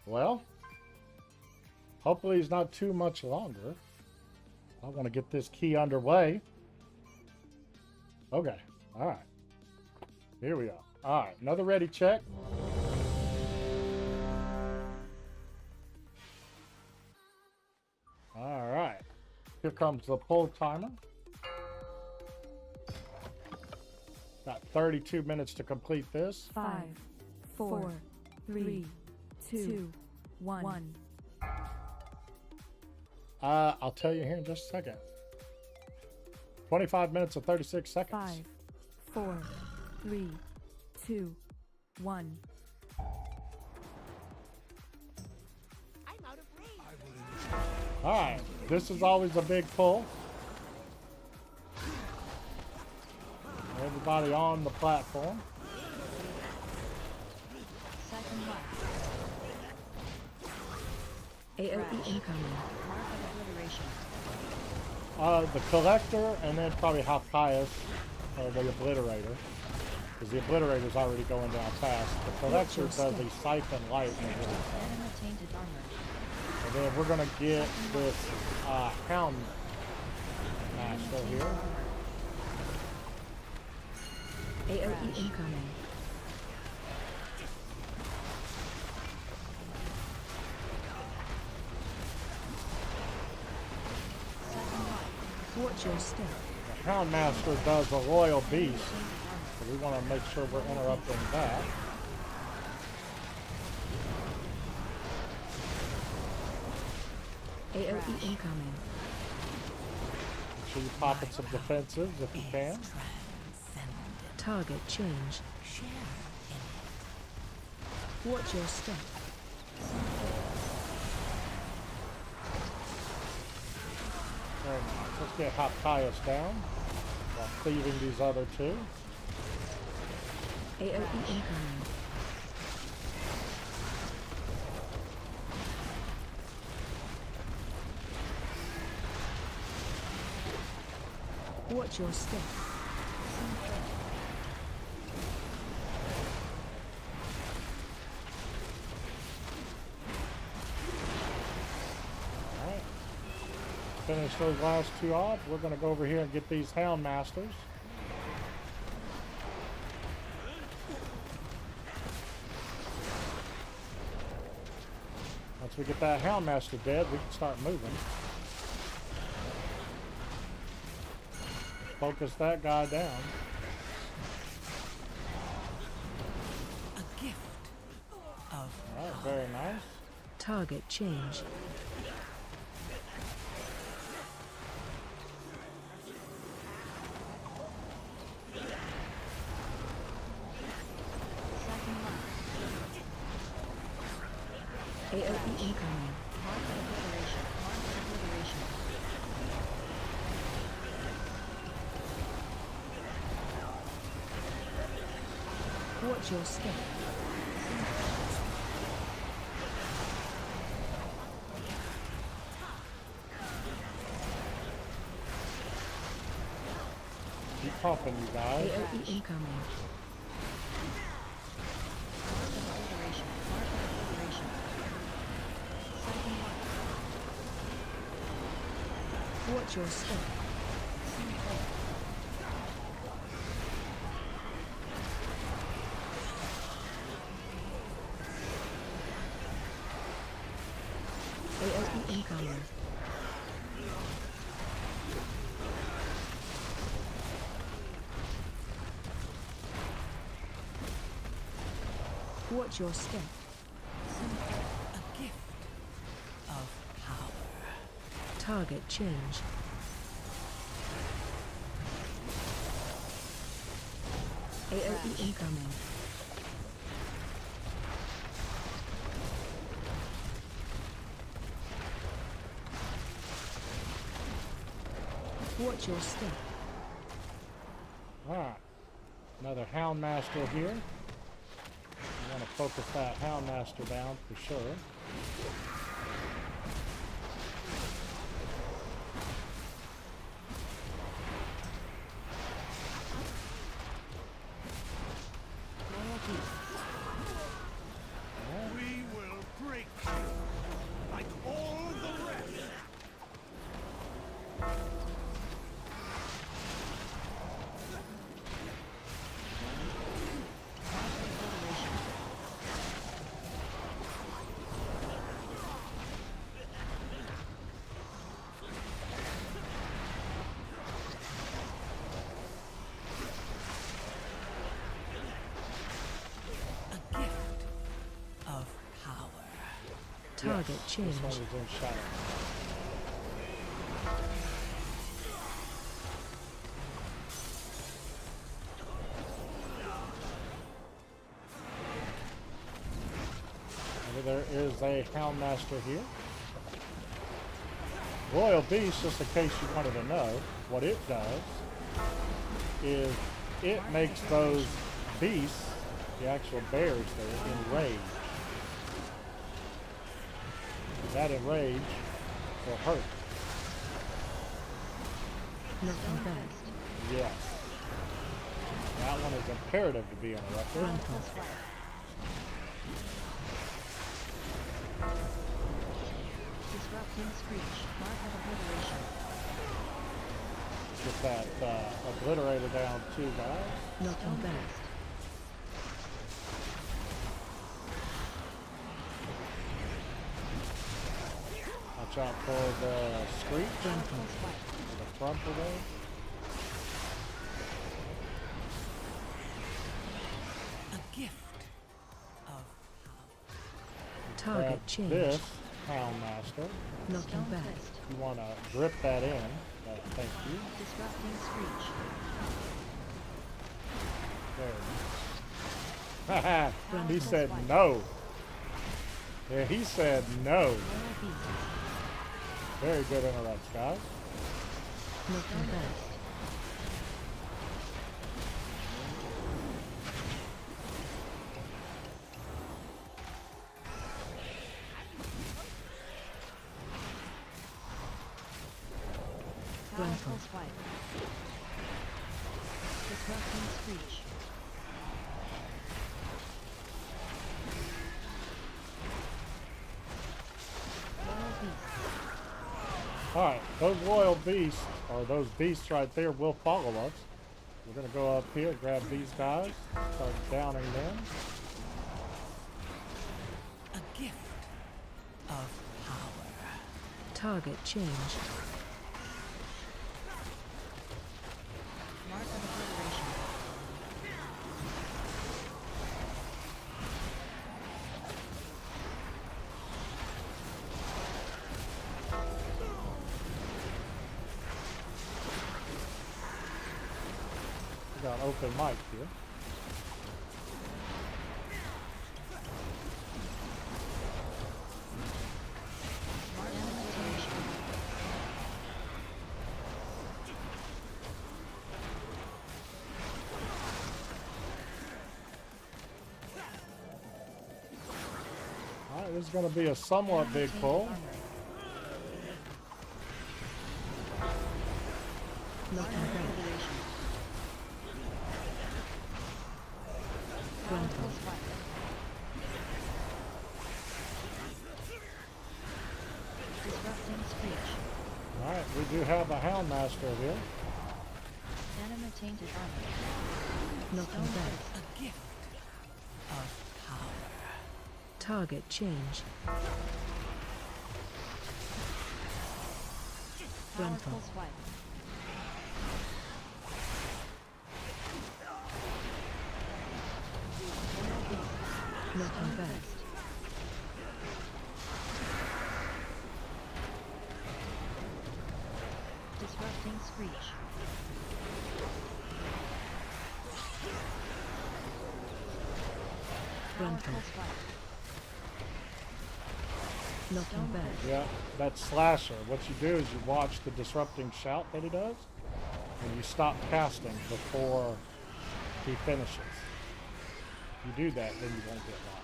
Well, hopefully it's not too much longer. I want to get this key underway. Okay. All right. Here we go. All right. Another ready check. All right. Here comes the pull timer. Got 32 minutes to complete this. 5, 4, 3, 2, 1. I'll tell you here in just a second. 25 minutes and 36 seconds. 5, 4, 3, 2, 1. I'm out of range. All right. This is always a big pull. Everybody on the platform. Second life. AOE incoming. Mark of obliteration. The collector, and then probably Halkias, or the obliterator. Because the obliterator's already going down fast. The collector does a siphon light. Anima tainted armor. And then we're going to get this hound master here. AOE incoming. Second life. Watch your step. The hound master does a royal beast. So we want to make sure we're interrupting that. AOE incoming. Make sure you pop in some defensives if you can. Target change. Watch your step. Very nice. Let's get Hoptius down while cleaving these other two. AoE incoming. Watch your step. Alright. Finish those last two off. We're going to go over here and get these Hound Masters. Once we get that Hound Master dead, we can start moving. Focus that guy down. A gift of Alright, very nice. Target change. Second life. AoE incoming. Mark of obliteration. Mark of obliteration. Watch your step. Keep pumping, you guys. AoE incoming. Mark of obliteration. Mark of obliteration. Second life. Watch your step. AoE incoming. Watch your step. a gift of power. Target change. AoE incoming. Watch your step. Alright. Another Hound Master here. I want to focus that Hound Master down for sure. We will break you like all the rest. A gift of power. Target Yes, change. This one is in shadow. And there is a Hound Master here. Royal Beast, just in case you wanted to know, what it does is it makes those beasts, the actual bears there, enraged. That enrage will hurt. Knocking back. Yes. That one is imperative to be interrupted. Rampant. Disrupting screech. Mark of obliteration. Get that obliterator down too, guys. Knocking back. Watch out for the screech Rampant. or the front of those. A gift of Target Grab change. this Hound Master. Knocking Stone back. fist. You want to grip that in. Thank you. Disrupting screech. There. Haha. He said no. Yeah, he said no. Royal beast. Very good interrupts, guys. Looking best. Powerful swipe. Disrupting screech. Royal beast. Alright, those loyal beasts, or those beasts right there, will follow us. We're going to go up here, grab these guys, start downing them. A gift of power. Target changed. Mark of obliteration. We got open mic here. Mark of obliteration. Alright, this is going to be a somewhat big pull. Looking Mark of best. obliteration. Gruntle. Powerful swipe. Disrupting screech. Alright, we do have a Houndmaster here. Anima tainted armor. Looking best. A gift of power. Target change. Powerful Gruntle. swipe. Royal beast. Looking best. Disrupting screech. Gruntle. Powerful swipe. Looking best. Yeah, that slasher. What you do is you watch the disrupting shout that he does, and you stop casting before he finishes. You do that, then you won't get locked.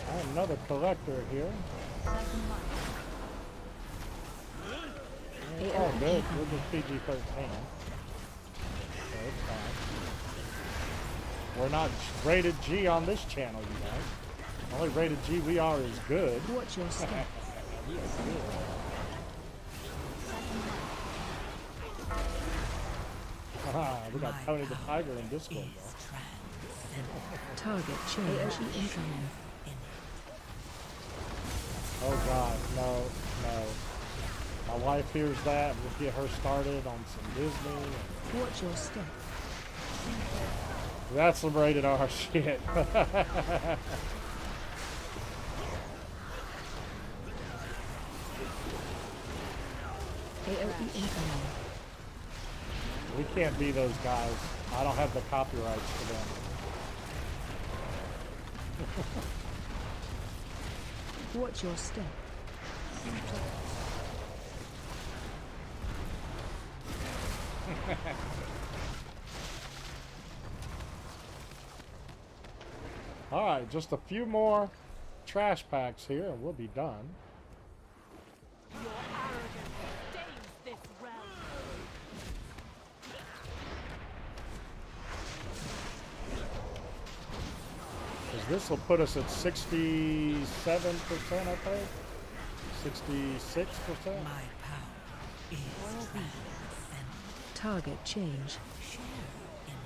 Alright, another collector here. Second life. Oh, good. We're just PG-13. So it's fine. We're not rated G on this channel, you guys. Only rated G we are is good. Watch your step. We got Tony the Tiger in Discord, Is though. transcendent Target change. AoE incoming. in it. Oh god, no, no. My wife hears that, we'll get her started on some Disney. Watch your step. That's some rated R shit. AoE incoming. We can't be those guys. I don't have the copyrights for them. Watch your step. Alright, just a few more trash packs here and we'll be done. Your arrogance stains this realm. Because this will put us at 67%, I think. 66%. My power is transcendent. Target change. Share in it.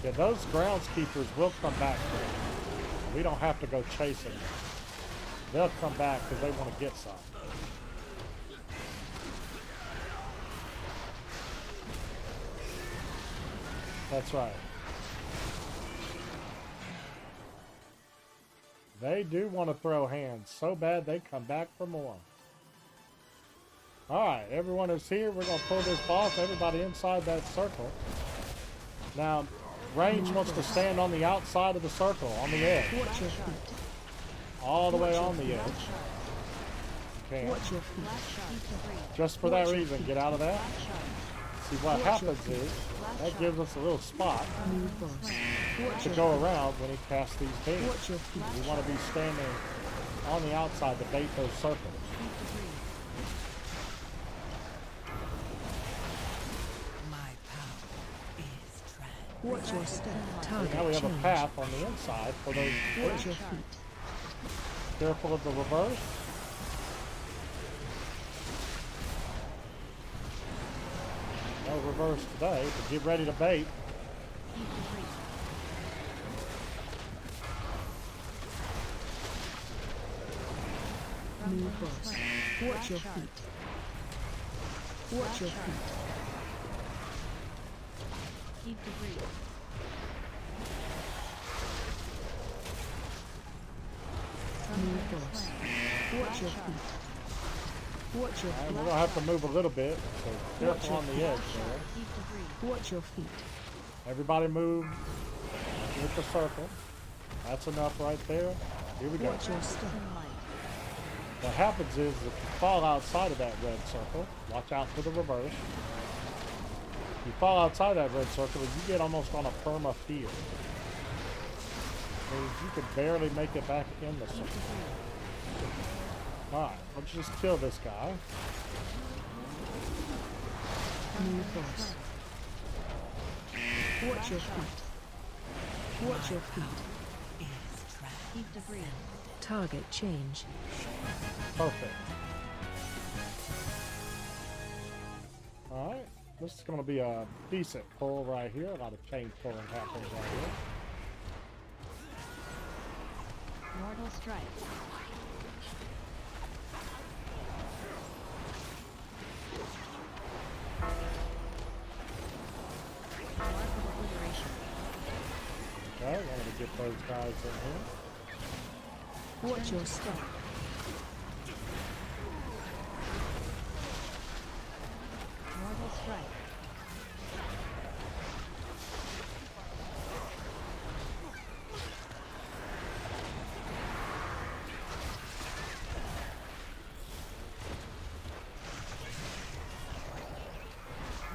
Yeah, those groundskeepers will come back. We don't have to go chasing them. They'll come back because they want to get some. That's right. They do want to throw hands so bad they come back for more. Alright, everyone is here. We're going to pull this boss. Everybody inside that circle. Now, Range wants to stand on the outside of the circle, on the edge. Watch your feet. All the way on the edge. Okay. Watch your feet. Just for that reason, get out of that. See, what happens is, that gives us a little spot Move boss. Watch to your go feet. around when he casts these beams. Watch your feet. We want to be standing on the outside to bait those circles. My power is trans. Watch your step. Target Now we have a change. path on the inside for those Watch beams. your feet. Careful of the reverse. No reverse today, but get ready to bait. Move boss. Watch your feet. Watch your feet. Keep debris. Move boss. Watch your feet. Watch your Alright, feet. we're going to have to move a little bit, so careful on the edge there. Keep debris. Watch your feet. Everybody move with the circle. That's enough right there. Here we go. Watch your step. What happens is if you fall outside of that red circle, watch out for the reverse. If you fall outside that red circle, you get almost on a perma field. Means you could barely make it back in the circle. Alright, let's just kill this guy. Move boss. Watch your feet. Watch your feet. Keep debris. Target change. Perfect. Alright, this is going to be a decent pull right here. A lot of chain pulling happens right here. Mortal strike. Mark of obliteration. Okay, wanted to get those guys in here. Watch your step. Mortal strike.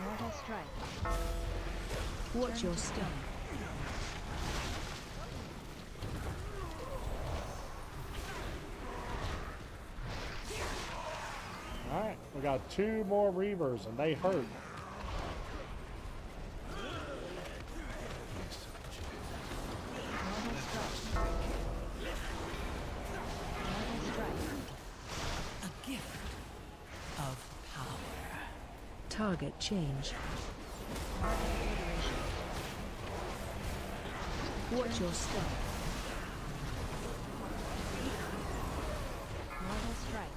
Mortal strike. Watch your step. Alright, we got 2 more Reavers and they hurt. Mortal strike. Mortal strike. A gift of power. Target change. Mark of obliteration. Watch your step. Mortal strike.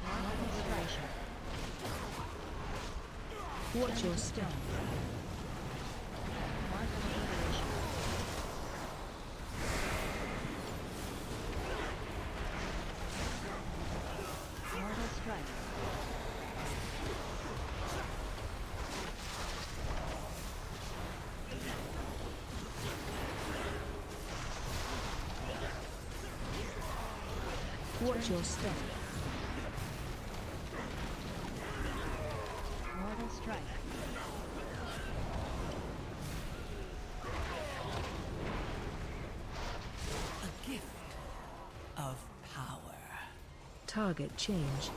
Mark of obliteration. Watch your step. Mark of obliteration. Mortal strike. Watch your step. Mortal strike. A gift of power. Target change.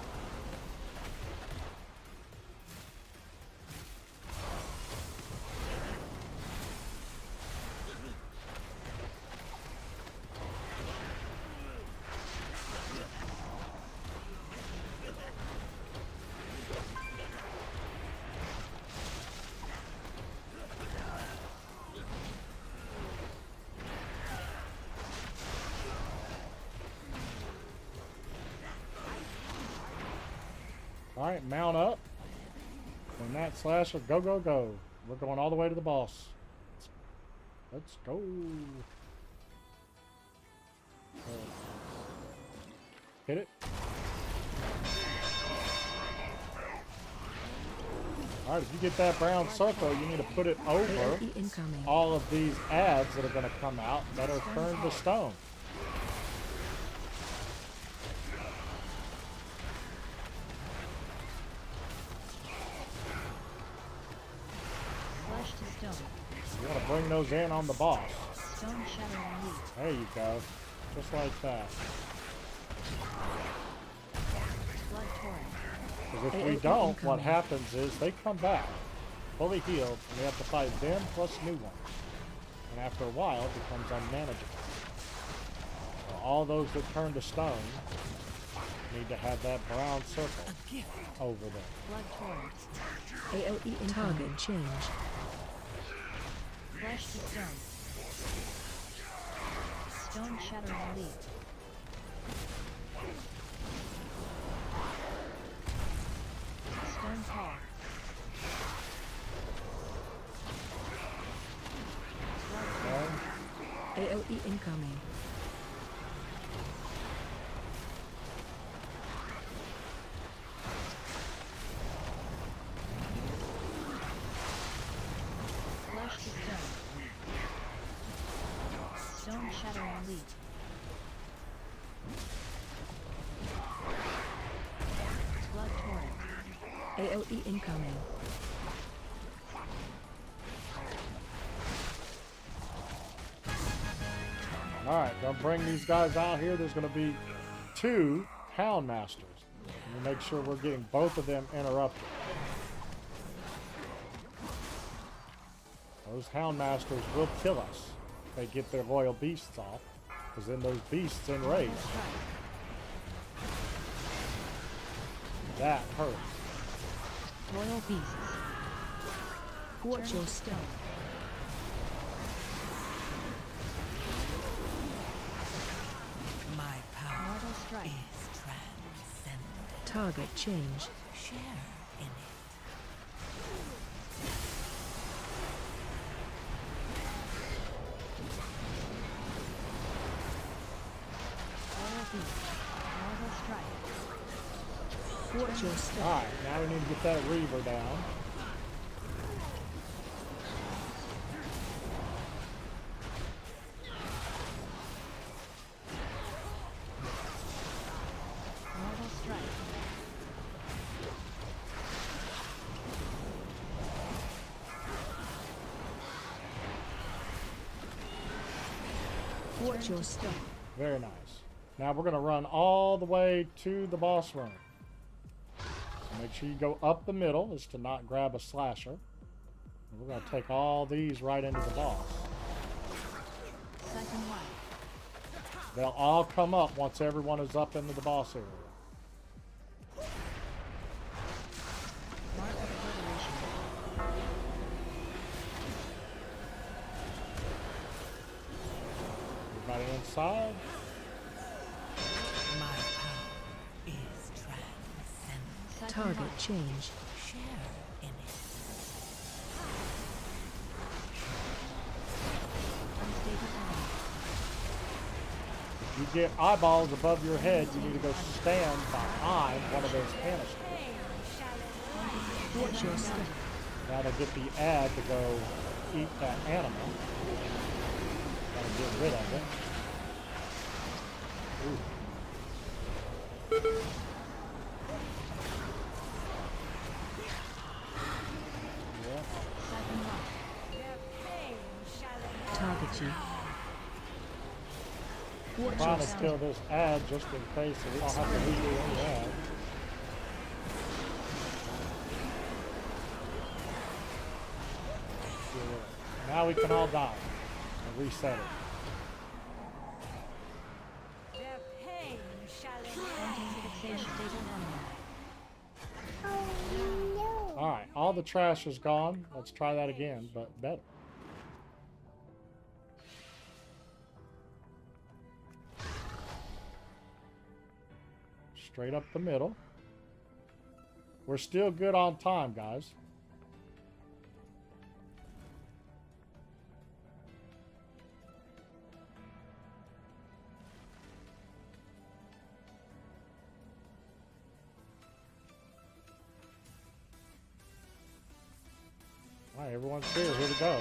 Alright, mount up. Swing that slasher. Go, go, go. We're going all the way to the boss. Let's go. Hit it. Alright, if you get that brown circle, you need to put it over AoE incoming. all of these ads that are going to come out that are turned to stone. Flesh to stone. You want to bring those in on the boss. Stone shattering leap. There you go. Just like that. Blood torrent. Because if we AoE don't, what incoming. happens is they come back fully healed, and we have to fight them plus new ones. And after a while, it becomes unmanageable. So all those that turn to stone need to have that brown circle over them. Blood torrent. AoE incoming. Target change. Flesh to stone. Stone shattering leap. Stone paw. Okay? AoE incoming. Flesh to stone. Stone shattering leap. Blood torrent. AoE incoming. Alright, gonna bring these guys out here. There's gonna be 2 Hound Masters. And we make sure we're getting both of them interrupted. Those Hound Masters will kill us if they get their loyal beasts off, because then those beasts enrage. That hurts. Royal beasts. Watch your step. My power Mortal strike. is transcendent. Target change. Share in it. Royal beast. Mortal strike. Watch your step. Alright, now we need to get that Reaver down. Mortal strike. Watch your step. Very nice. Now we're going to run all the way to the boss room. So make sure you go up the middle, is to not grab a slasher. And we're going to take all these right into the boss. Second life. They'll all come up once everyone is up into the boss area. Mark of obliteration. Everybody inside. My power is transcendent. Second Target life. change. Share in it. Unstable enemy. If you get eyeballs above your head, you need to go stand behind one of those canisters. Watch your step. That'll get the ad to go eat that animal. Gotta get rid of it. Ooh. Yeah. Second life. Target you. Watch Trying your to step. kill this ad just in case so we don't have to redo any ad. Yeah. Now we can all die and reset it. Fixation. Stable enemy. Alright, all the trash is gone. Let's try that again, but better. Straight up the middle. We're still good on time, guys. Everyone's here to go.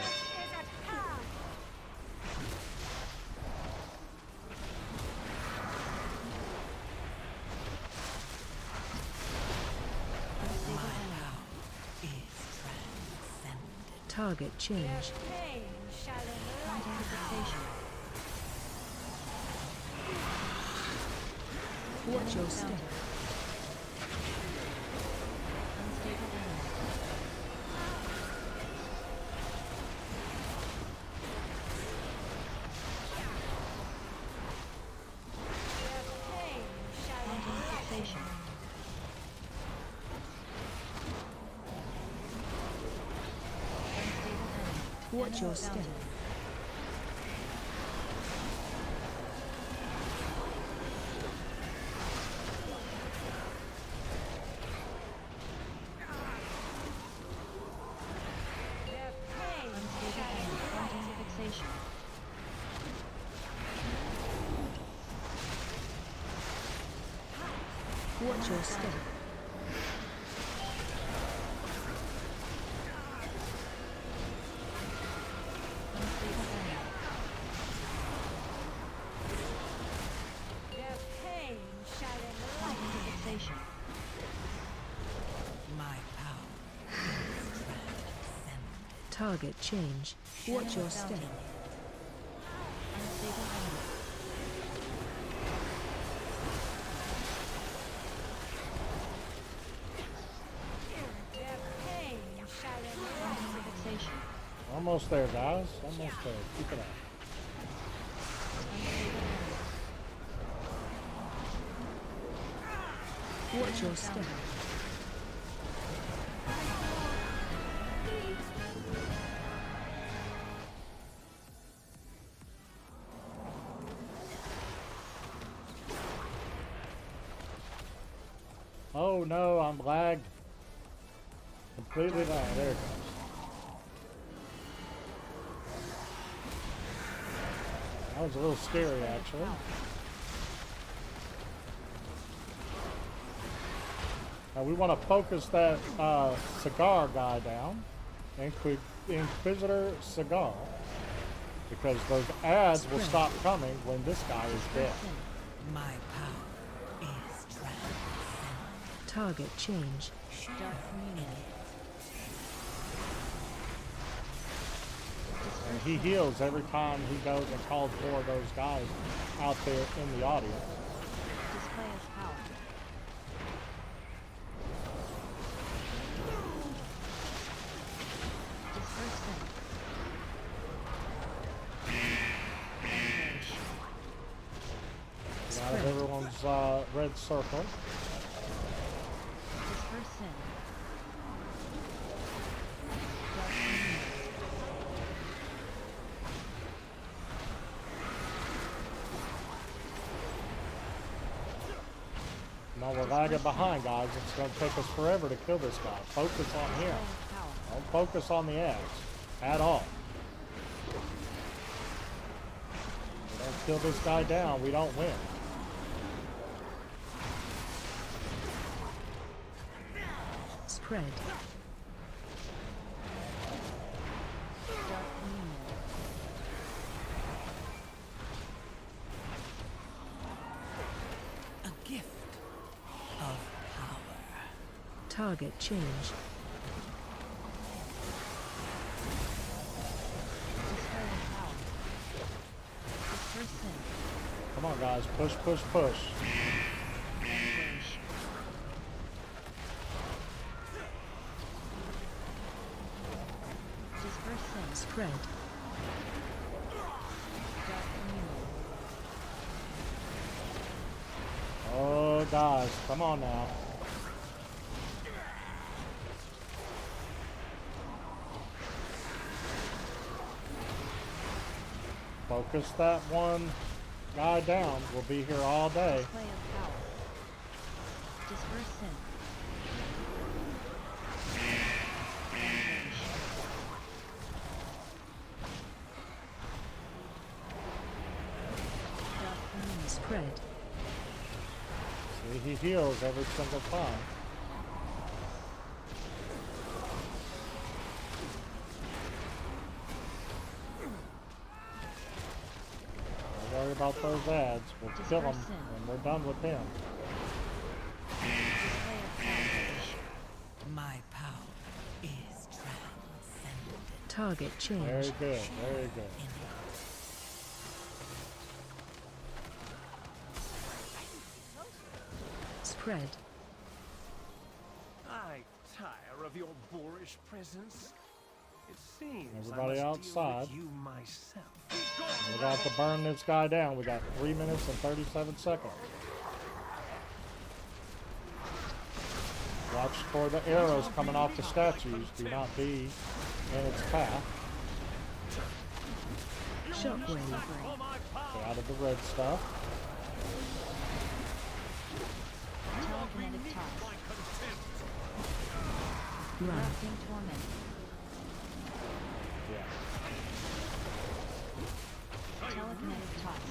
Target change. Watch your step. Watch your step. Watch your step. My power is transcendent. Target change. Watch your step. Almost there, guys. Almost there. Keep it up. Watch your step. Oh no, I'm lagged. Completely lagged. There it goes. That was a little scary, actually. Now we want to focus that cigar guy down, Inquisitor Cigar, because those ads will stop coming when this guy is dead. My power is transcendent. Target change. And he heals every time he goes and calls more of those guys out there in the audience. Display his power. Disperse them. Out of everyone's red circle. Disperse sin. Now we're lagging behind, guys. It's going to take us forever to kill this guy. Focus on him. Don't focus on the ads at all. If we don't kill this guy down, we don't win. Spread. A gift of power. Target change. Display his power. Disperse sin. Come on, guys. Push, push, push. Vanquish. Disperse sin. Spread. Dark communion. Oh, guys. Come on now. Focus that one guy down. We'll be here all day. Display of power. Disperse sin. Vanquish. Dark communion. Spread. See, he heals every single time. worry about those ads. We'll kill them when we're done with him. Display of power. My power is transcendent. Target Very changed. good, very good. Spread. I tire of your boorish presence. It seems Everybody I must outside. deal with you myself. We got to burn this guy down. We got 3 minutes and 37 seconds. Watch for the arrows coming off the statues. Do not be in its path. Shockwave. Stay out of the red stuff. Telekinetic toss. Run. Erupting torment. Yeah. Telekinetic toss.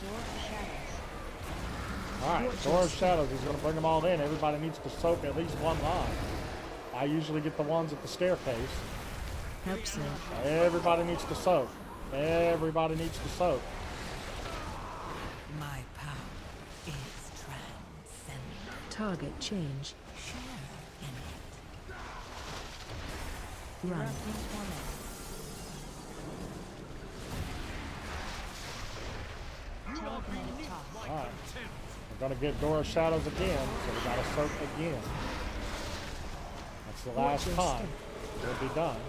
Door of shadows. Alright, Door of Shadows. He's going to bring them all in. Everybody needs to soak at least one line. I usually get the ones at the staircase. Help save. Everybody needs to soak. Everybody needs to soak. My power is transcendent. Target change. Share in it. Run. Erupting torment. Telekinetic toss. Alright. We're going to get Door of Shadows again, so we got to soak again. That's the last time. We'll be done.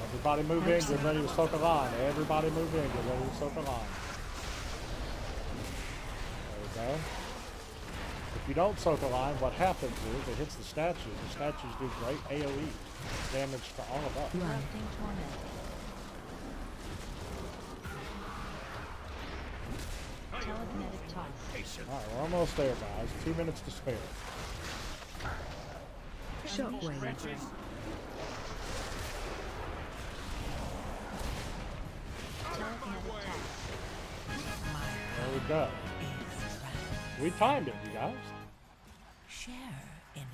Everybody move in, get ready to soak a line. Everybody move in, get ready to soak a line. There we go. If you don't soak a line, what happens is it hits the statues. The statues do great AoE damage to all of us. Run. Erupting torment. Telekinetic toss. Alright, we're almost there, guys. 2 minutes to spare. Shockwave. Telekinetic toss. There we go. We timed it, you guys. Share in it.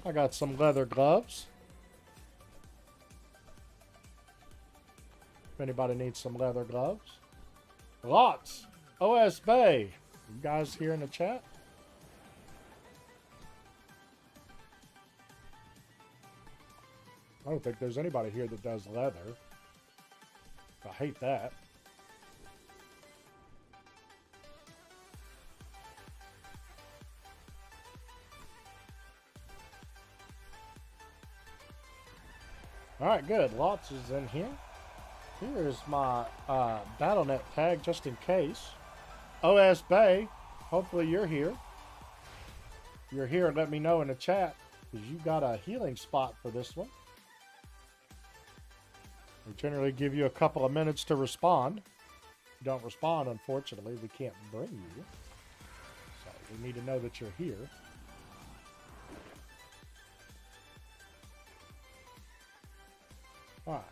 I got some leather gloves. If anybody needs some leather gloves. Lots. OS Bay. You guys here in the chat? I don't think there's anybody here that does leather. I hate that. Alright, good. Lots is in here. Here's my BattleNet tag just in case. OS Bay, hopefully you're here. If you're here, let me know in the chat, because you got a healing spot for this one. We generally give you a couple of minutes to respond. If you don't respond, unfortunately, we can't bring you. So we need to know that you're here. Alright,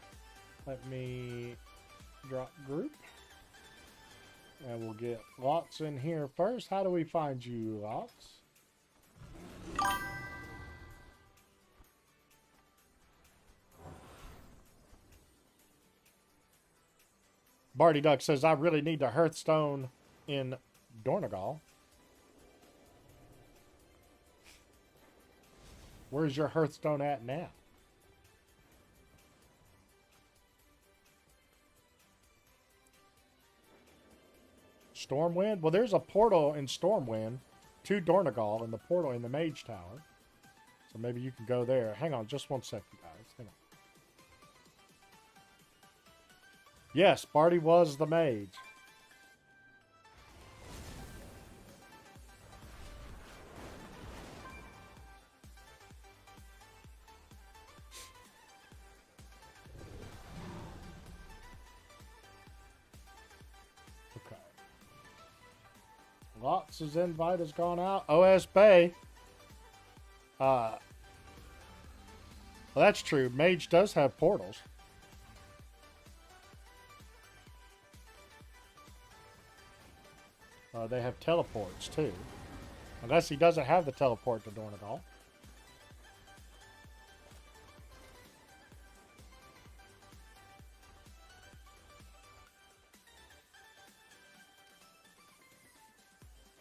let me drop group. And we'll get Lots in here first. How do we find you, Lots? Barty Duck says, I really need the Hearthstone in Dornegal. Where's your Hearthstone at now? Stormwind? Well, there's a portal in Stormwind to Dornegal in the portal in the Mage Tower. So maybe you can go there. Hang on just one second, guys. Hang on. Yes, Barty was the mage. Okay. Lots' invite has gone out. OS Bay. Well, that's true. Mage does have portals. They have teleports too. Unless he doesn't have the teleport to Dornogal.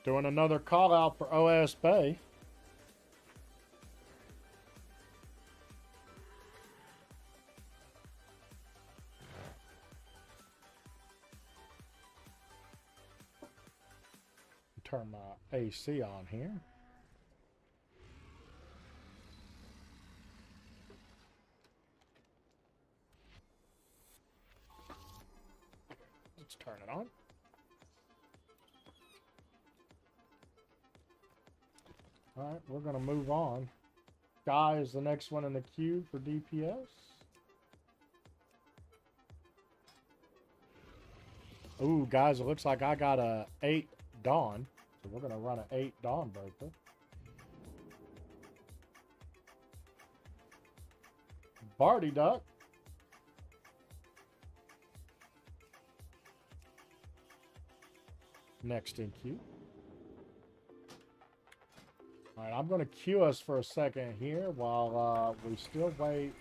Doing another call out for OS Bay. Turn my AC on here. Let's turn it on. All right, we're going to move on. Guy is the next one in the queue for DPS. Ooh, guys, it looks like I got a 8 Dawn. So we're going to run an 8 Dawnbreaker. Barty Duck. Next in queue. All right, I'm going to queue us for a second here while we still wait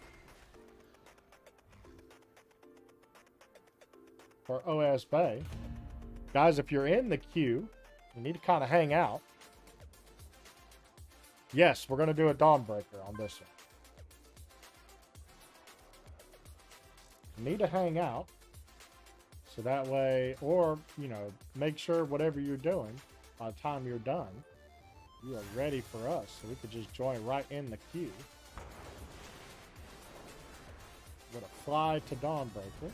for OS Bay. Guys, if you're in the queue, you need to kind of hang out. Yes, we're going to do a Dawnbreaker on this one. You need to hang out. So that way, or, you know, make sure whatever you're doing, by the time you're done, you are ready for us. So we could just join right in the queue. We're going to fly to Dawnbreaker.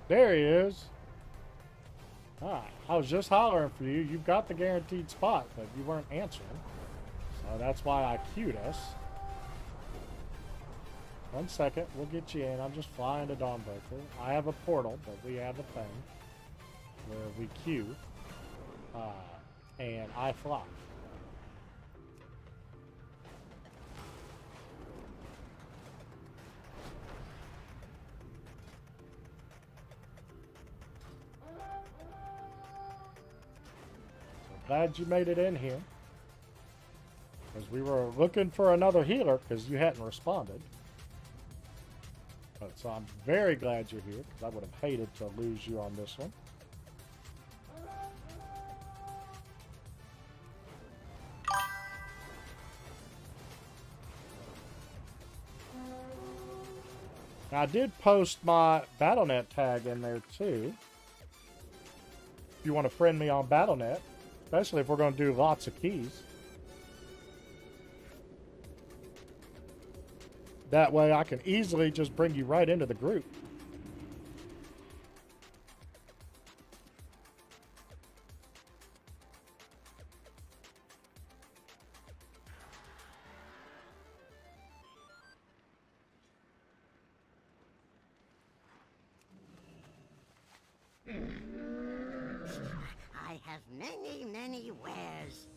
There he is. Ah, I was just hollering for you. You've got the guaranteed spot, but you weren't answering. So that's why I queued us. 1 second, we'll get you in. I'm just flying to Dawnbreaker. I have a portal, but we have a thing where we queue. And I fly. Glad you made it in here. Because we were looking for another healer because you hadn't responded. But so I'm very glad you're here because I would have hated to lose you on this one. Now, I did post my Battle.net tag in there too. If you want to friend me on Battle.net. Especially if we're going to do lots of keys. That way I can easily just bring you right into the group. I have many, many wares.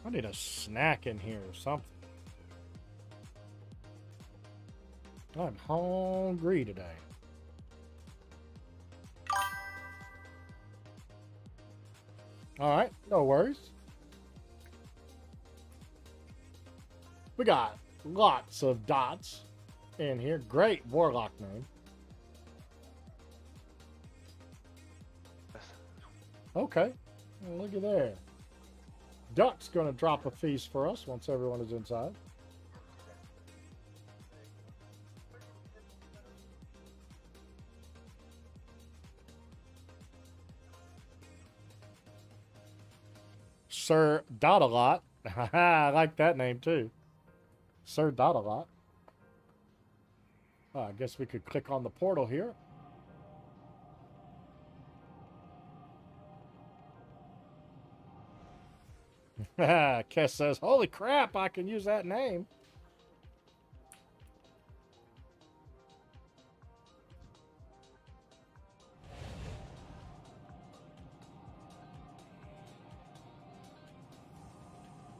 I need a snack in here or something. I'm hungry today. Alright, no worries. We got lots of dots in here. Great Warlock name. Okay, well, look at there. Duck's going to drop a feast for us once everyone is inside. Sir Dot-a-Lot. I like that name too. Sir Dot-a-Lot. I guess we could click on the portal here. Kess says, holy crap, I can use that name.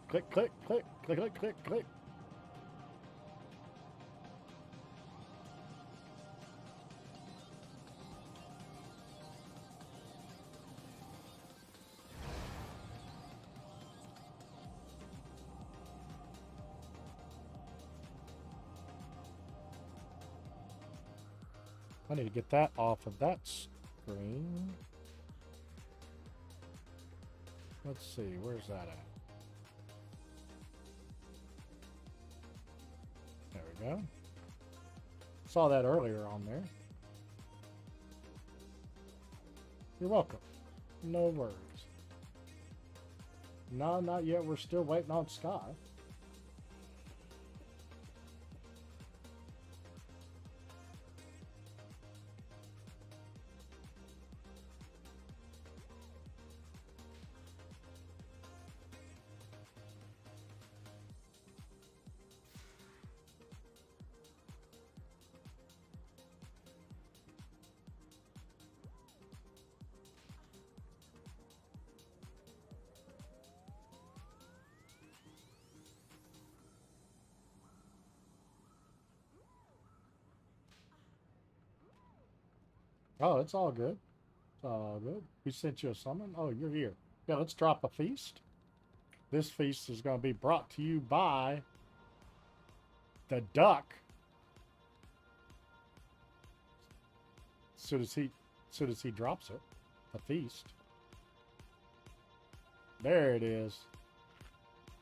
Click, click, click, click, click, click, click. I need to get that off of that screen. Let's see, where's that at? There we go. Saw that earlier on there. You're welcome. No worries. No, not yet. We're still waiting on Sky. Oh, it's all good. It's all good. We sent you a summon. Oh, you're here. Yeah, let's drop a feast. This feast is going to be brought to you by the duck. Soon as he drops it, a feast. There it is.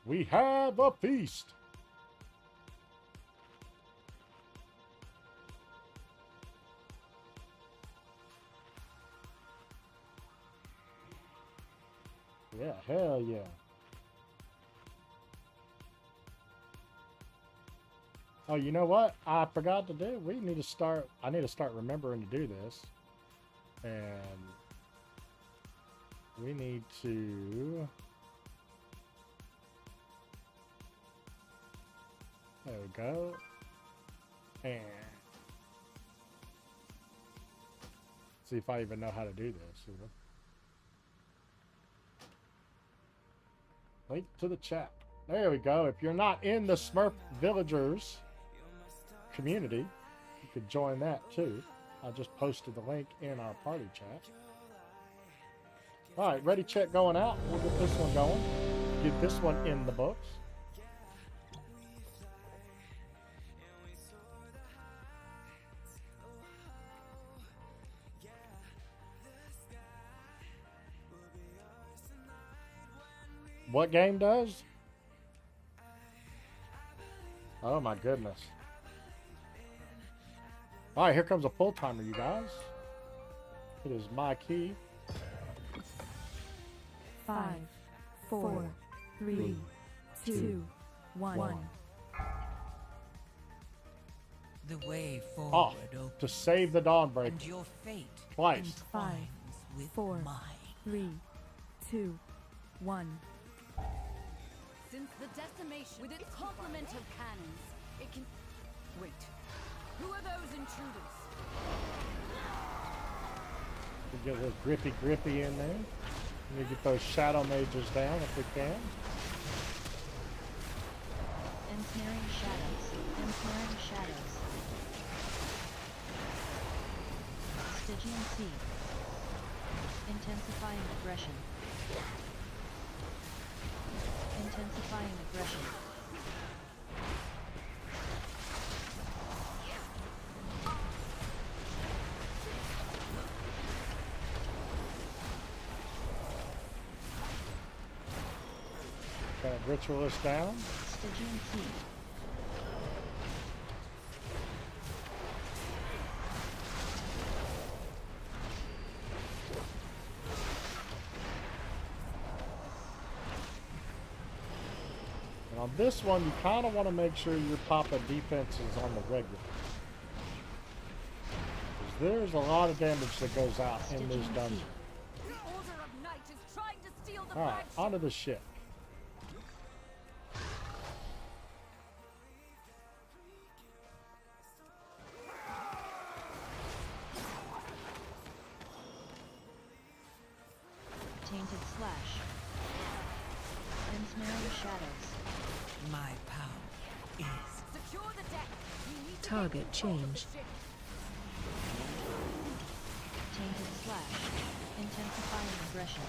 We have a feast. Yeah, hell yeah. Oh, you know what? I forgot to do. We need to start. I need to start remembering to do this. And we need to. There we go. And see if I even know how to do this. You know? Link to the chat. There we go. If you're not in the Smurf Villagers community, you could join that too. I just posted the link in our party chat. All right, ready, check, going out. We'll get this one going. Get this one in the books. What game does? Oh my goodness. All right, here comes a full timer, you guys. It is my key. 5, 4, 3, 2, 1. The way forward Off opens, to save the Dawnbreaker. and your fate Twice. entwines with 4, mine. 3, 2, 1. Since the decimation with its complement of cannons, it can... Wait. Who are those intruders? We get a little grippy in there. Let me get those shadow mages down if we can. Ensnaring shadows. Ensnaring shadows. Stygian Sea. Intensifying aggression. Intensifying aggression. Got Ritualist down. Stygian Sea. On this one, you kind of want to make sure you're popping defenses on the regular. Because there's a lot of damage that goes out in this dungeon. The Order of Night is trying to steal the Alright, flagship. onto the ship. Tainted Slash. Ensnaring Shadows. My power is. Secure the deck. We need to Target get control of the changed. ship. Tainted Slash. Intensifying aggression.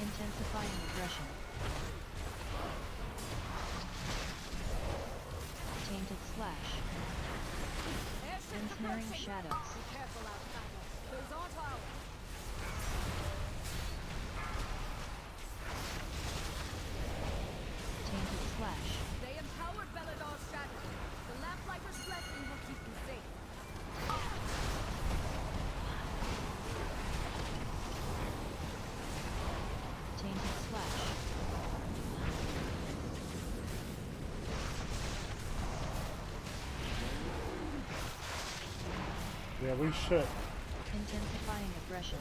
Intensifying aggression. Tainted Slash. Airship Ensnaring approaching. Shadows. Be careful, Outlander. Those aren't ours. Tainted Slash. They empowered Belador's shadow. The Lamplighter's blessing will keep you safe. Tainted Slash. Yeah, we should. Intensifying aggression.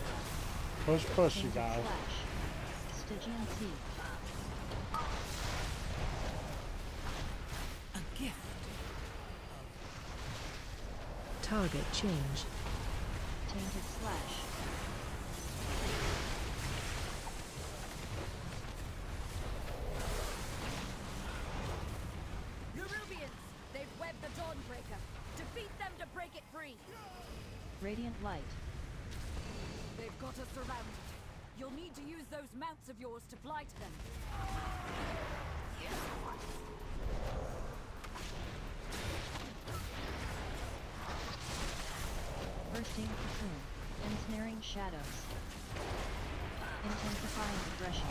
Push, you Tainted guys. Slash. Stygian Siege. A gift. Target changed. Tainted Slash. Nerubians! They've webbed the Dawnbreaker. Defeat them to break it free. Radiant Light. They've got us surrounded. You'll need to use those mounts of yours to fly to them. Bursting Cocoon. Ensnaring Shadows. Intensifying aggression.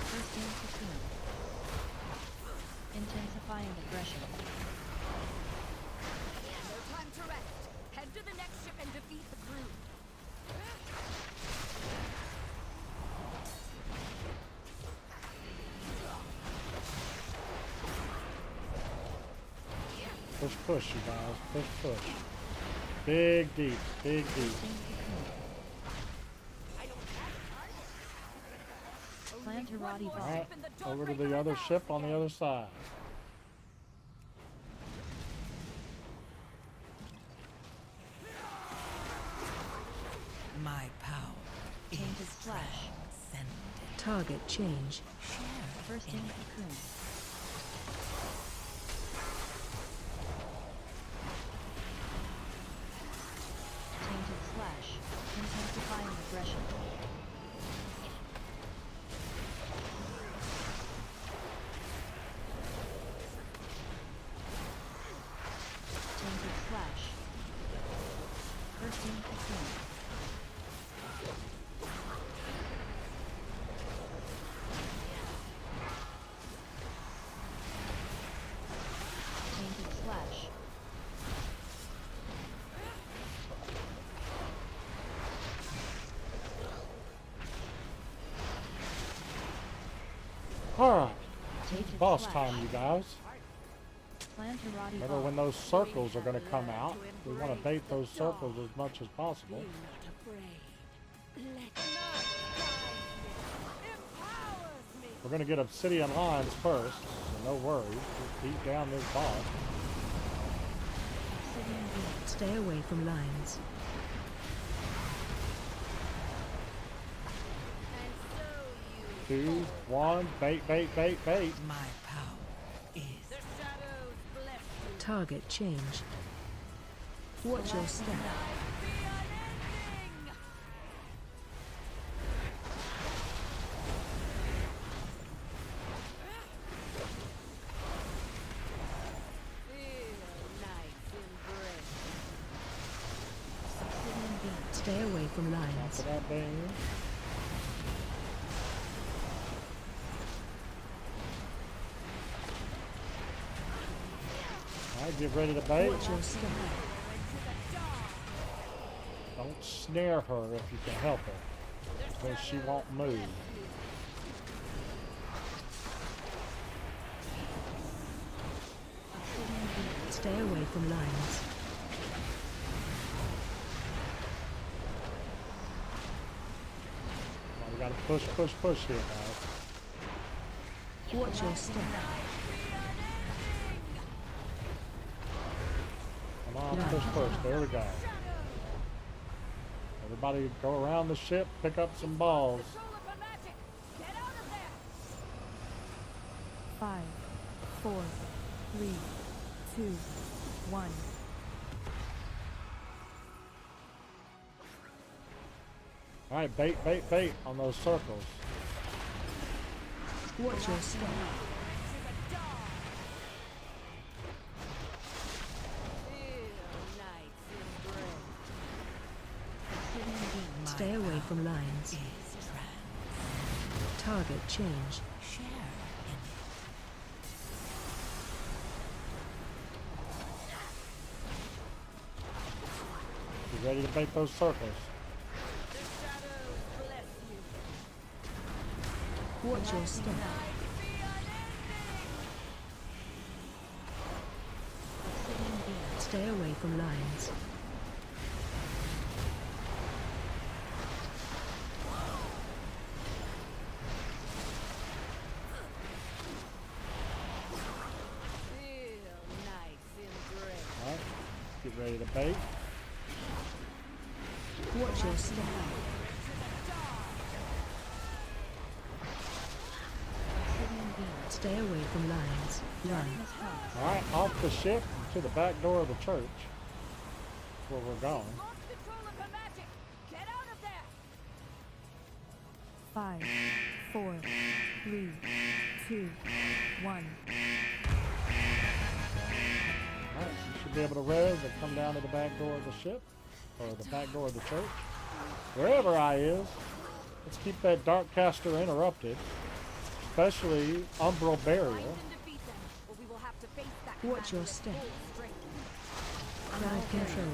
Bursting Cocoon. Intensifying aggression. No time to rest. Head to the next ship and defeat the crew. Push, you guys. Push. Big deep. Bursting Cocoon. Planterati Vault. Alright, over to the other ship on the other side. My power Tainted is Splash. transcendent. Target change. Bursting Cocoon. Tainted Slash. Intensifying aggression. Tainted Slash. Bursting Cocoon. Tainted Slash. Alright, Tainted boss Slash. time, you guys. Planterati Remember Vault. when those circles are going to come out? We want to bait those circles as much as possible. We're going to get obsidian lines first, so no worries. Just beat down this boss. Obsidian Beam. Stay away from lines. Two, one, bait. My power is. The shadows bless you. Target change. Watch your step. Be unending! Feel night's embrace. Obsidian Beam. Stay away from After lines. that bang. get ready to bait. Watch your step. Don't snare her if you can help her, because she won't move. Stay away from lines. Well, we gotta push, push, push here, guys. Watch your step. Come on, push, push. There we go. Everybody go around the ship, pick up some balls. 5, 4, 3, 2, 1. All right, bait, bait, bait on those circles. Watch your step. Stay away from lines. Target change. You ready to bait those circles? Watch your step. Stay away from lines. Alright, get ready to bait. Watch your step. Stay away from lines. Run. Alright, off the ship to the back door of the church. That's where we're going. 5, 4, 3, 2, 1. Alright, you should be able to res and come down to the back door of the ship. Or the back door of the church. Wherever I is. Let's keep that Darkcaster interrupted. Especially Umbral Barrier. Watch your step. Crowd control.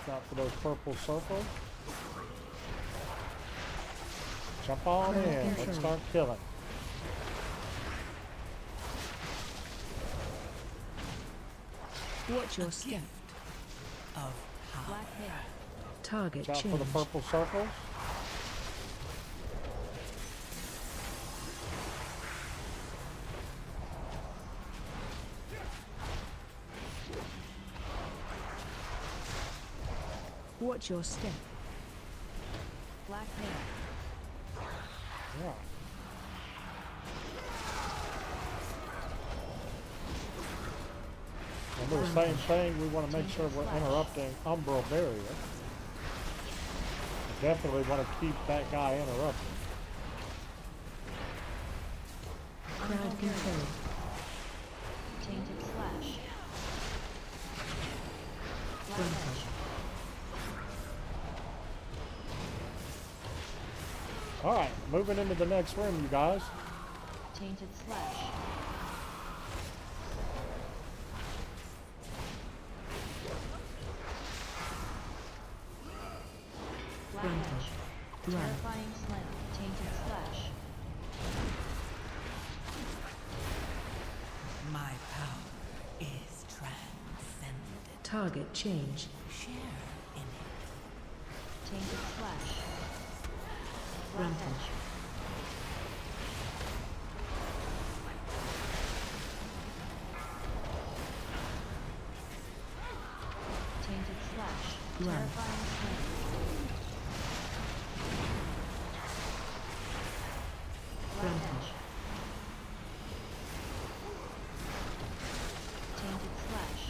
Watch out for those purple circles. Jump on in. Let's start killing. Watch your step. Black hair. Target Watch out change. for the purple circles. Watch your step. Black hair. Yeah. And the same thing, we want to make sure we're interrupting Umbral Barrier. We definitely want to keep that guy interrupted. Crowd control. Tainted slash. Frontal. Alright, moving into the next room, you guys. Tainted slash. Frontal. Run. Terrifying slam. Tainted slash. My power is transcendent. Target change. Share in it. Tainted slash. Frontal. Tainted slash. Run. Terrifying slam. Frontal. Tainted slash.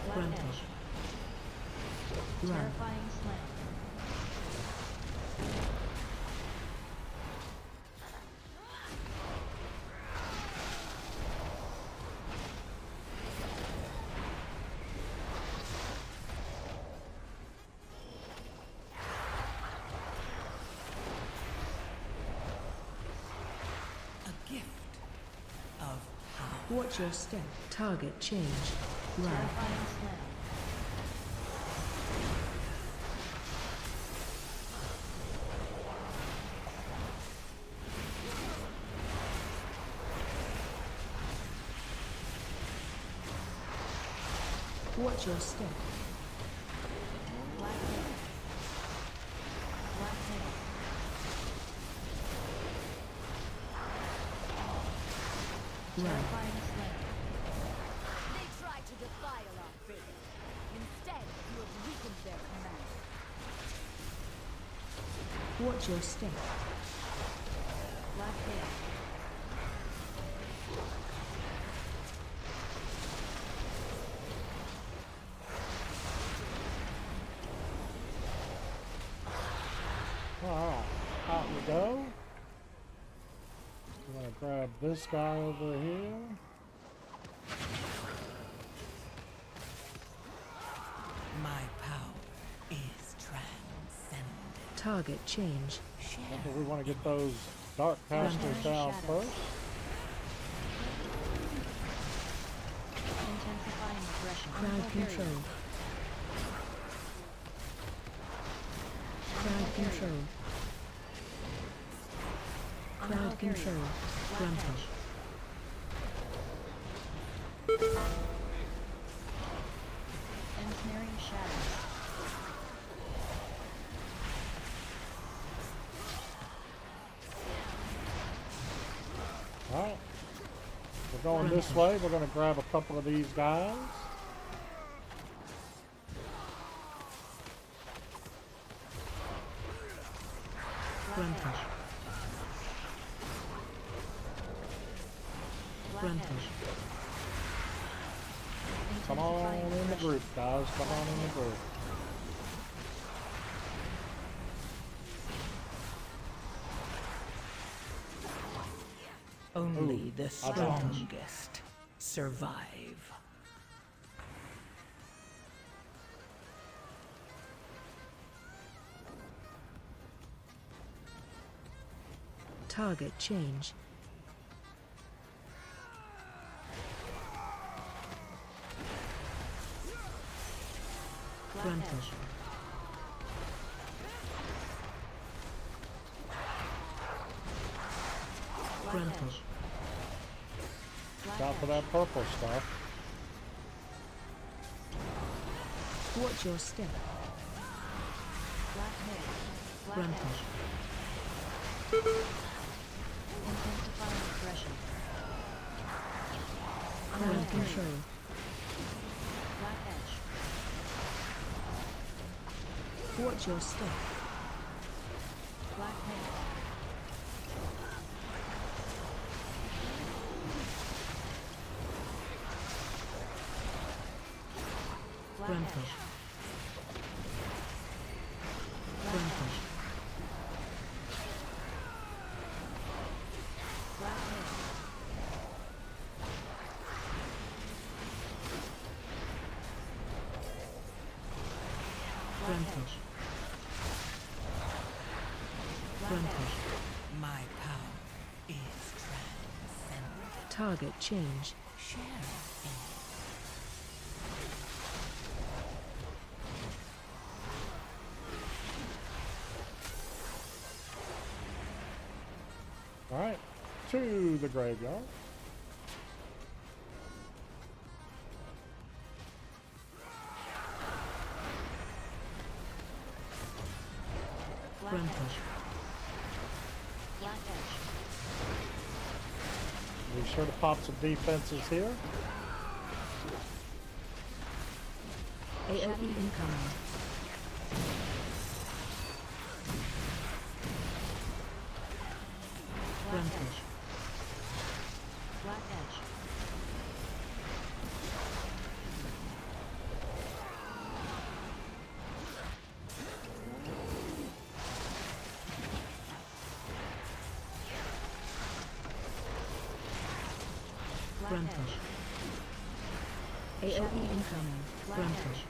Black Frontal. edge. Run. Terrifying slam. Watch your step. Target change. Run. Terrifying slam. Watch your step. Black tail. Black tail. Run. Terrifying slam. They tried to defile our faith. Instead, you have weakened their command. Watch your step. Black tail. Alright, out we go. I'm gonna grab this guy over here. My power is transcendent. Target change. I think we want to get those dark casters down first. Intensifying aggression. Crowd control. Crowd control. Crowd control. Gruntle. Ensnaring shadows. Alright. We're going this way. We're gonna grab a couple of these guys. Gruntle. Gruntle. Come on in the group, guys. Come on in the group. Only the I dropped it. strongest survive. Target change. Gruntle. Gruntle. Watch out for that purple stuff. Watch your step. Black hair. Black Gruntle. edge. Intensifying aggression. Crowd control. Black edge. Watch your step. Black hair. Black Gruntle. edge. Gruntle. Black hair. Gruntle. Gruntle. My power is transcendent. Target change. Share in it. Alright. To the graveyard. Black Gruntle. edge. Black edge. Be sure to pop some defenses here. AoE incoming. Gruntle. Black edge. Black Gruntle. edge. AoE incoming. Black Gruntle. edge.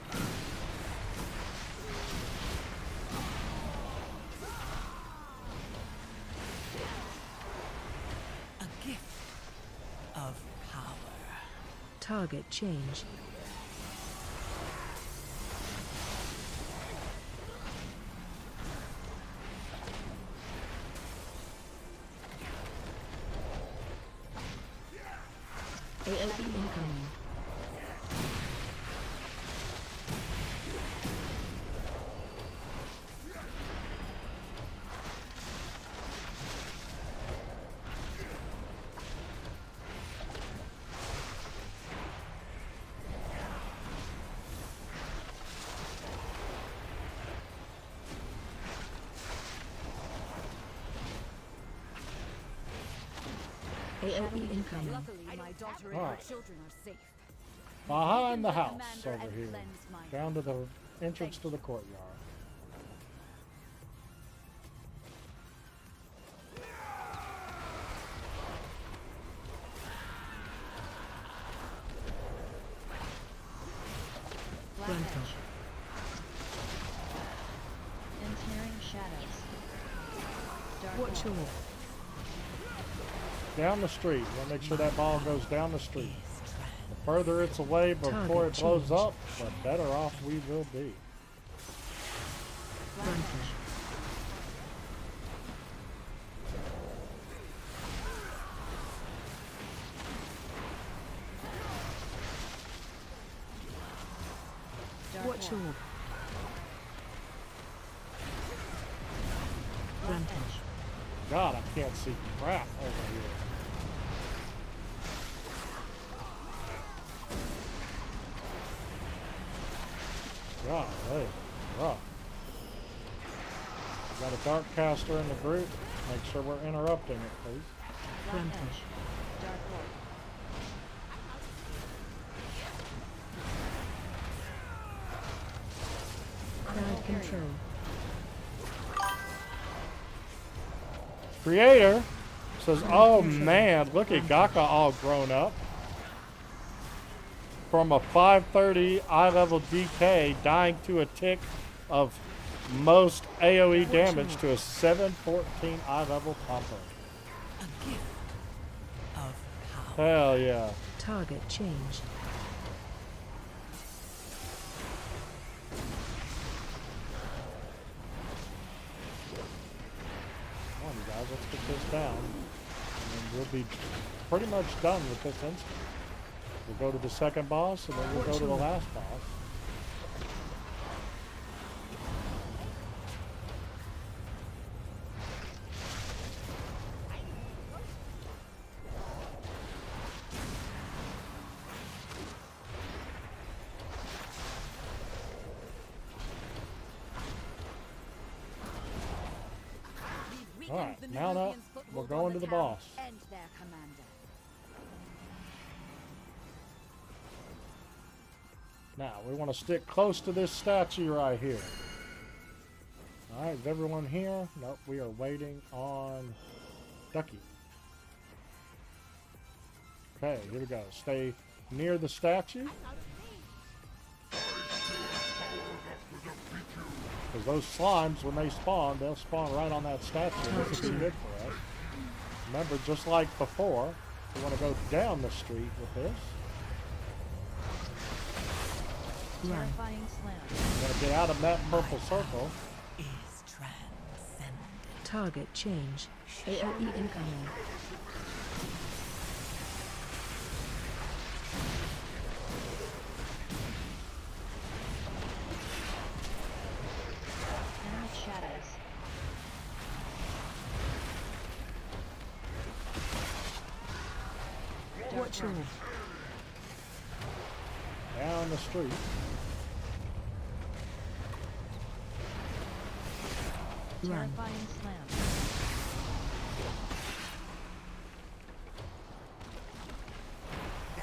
A gift of power. Target change. AOE incoming. AOE incoming. Luckily, my daughter and All her right. children are safe. Behind the house Commander over and here. cleanse my Down to the entrance to the courtyard. Rampage. Ensnaring shadows. Dark Watch wall. all. Down the street. We'll make sure that ball goes down the street. The further it's away before it Target blows change. up, the better off we will be. Rampage. Dark Watch wall. all. Rampage. God, I can't see crap over here. God, hey, rough. Got a dark caster in the group. Make sure we're interrupting it, please. Rampage. Dark wall. Crowd control. Creator says, oh man, look at Gaka all grown up. From a 530 eye level DK dying to a tick of most AoE damage to a 714 eye level Pompo. A gift of power. Hell yeah. Target change. Come on, you guys, let's get this down. And we'll be pretty much done with this instance. We'll go to the second boss, and then we'll go to the last boss. We've All right, weakened the mount up. Nerubians' foothold We're on going the to the town boss. And their commander. Now, we want to stick close to this statue right here. Alright, is everyone here? Nope, we are waiting on Ducky. Okay, here we go. Stay near the statue. Because those slimes, when they spawn, they'll spawn right on that statue. This will be good for us. Remember, just like before, we want to go down the street with this. Run. Terrifying slam. We're going to get out of that purple circle. Is transcendent. Target change. AOE incoming. Animate shadows. Watch all. Down the street. Run. Terrifying slam.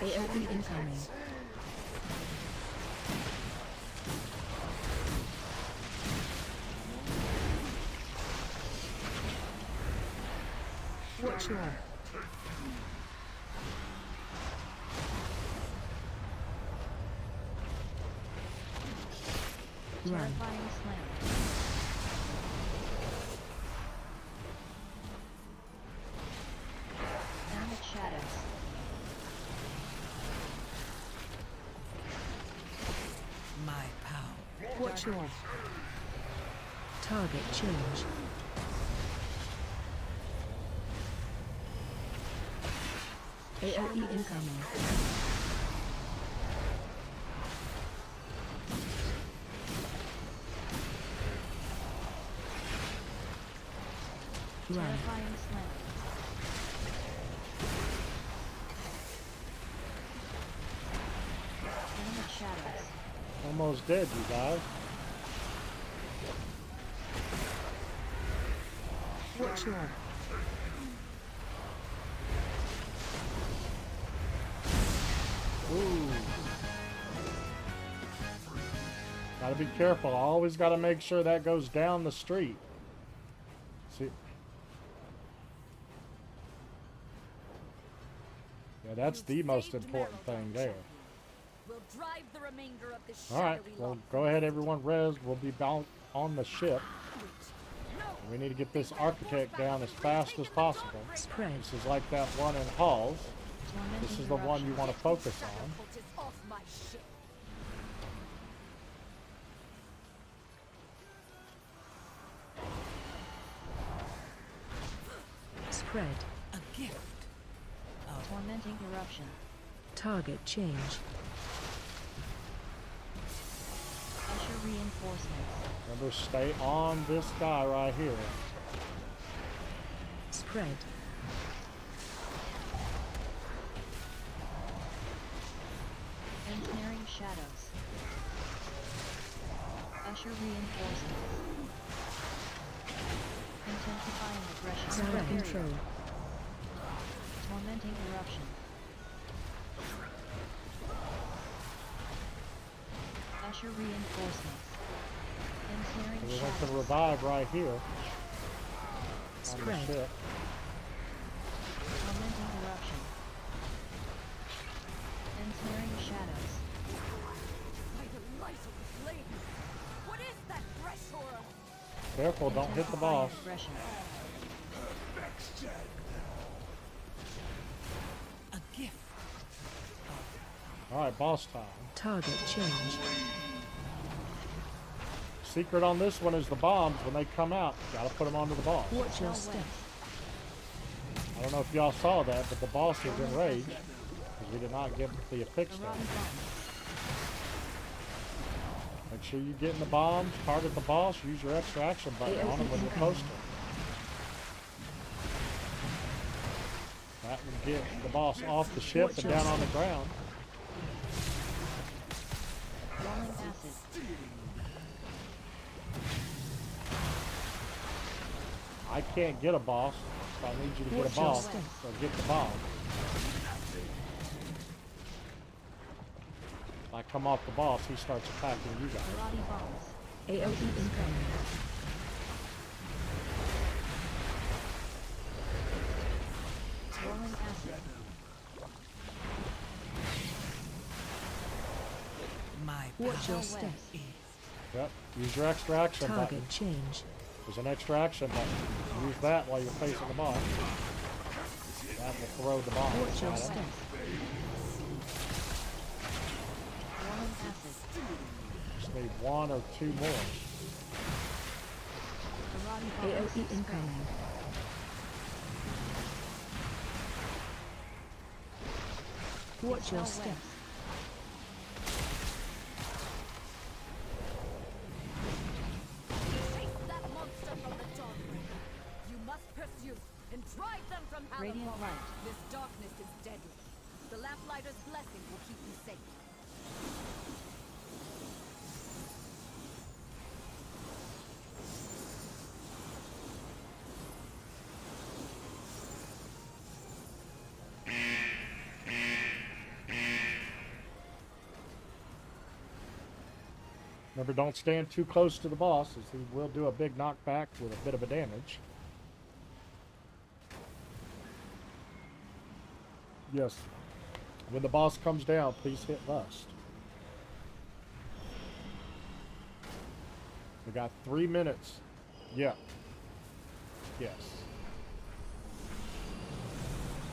AOE incoming. Watch all. Run. Terrifying slam. Animate shadows. Watch your target change. AoE incoming. Run. Terrifying slam. Element shadows. Almost dead, you guys. Watch your Ooh. Gotta be careful. Always gotta make sure that goes down the street. See? Yeah, that's the most important thing there. We'll drive the remainder of this Alright, shadowy well, lot. go ahead, everyone. Res, we'll be bound on the ship. We need to get this architect down as fast as possible. spread. This is like that one in Halls. This is the one you want to focus on. Catapult is off my ship. Spread. A gift of Tormenting eruption. Target change. Usher reinforcements. Remember, stay on this guy right here. Spread. Ensnaring shadows. Usher reinforcements. Intensifying aggression. Crowd Period. control. Tormenting eruption. Usher reinforcements. Ensnaring Everyone can shadows. revive right here on the Spread. ship. Tormenting eruption. Ensnaring shadows. By the light of the flames. What is that fresh horror? Careful, don't hit the Intensifying boss. aggression. a gift. Alright, boss time. Target change. Secret on this one is the bombs. When they come out, gotta put them onto the boss. Watch your step. I don't know if y'all saw that, but the boss is enraged because we did not get the affix Erotic thing. bomb. Make sure you get in the bombs, target the boss, use your extra action button on him when you're close to him. That will get the boss off the ship and down on the ground. Rolling acid. I can't get a boss, so I need you to get a Watch your boss. step. So get the bomb. If I come off the boss, he starts attacking you guys. Karate bombs. AoE incoming. Rolling acid. My Watch your power step. is Yep. Use your extra action button. Target change. There's an extra action button. Use that while you're facing the boss. That will throw the bomb Watch your at him. step. Rolling acid. Just need one or two more. Karate bombs. AoE incoming. Watch your step. Chase that monster from the Dawnbreaker. You must pursue and drive them from Radiant Halathor. light. This darkness is deadly. The Lamplighter's blessing will keep you safe. Remember, don't stand too close to the boss, as he will do a big knockback with a bit of a damage. Yes. When the boss comes down, please hit Lust. We got 3 minutes. Yeah. Yes.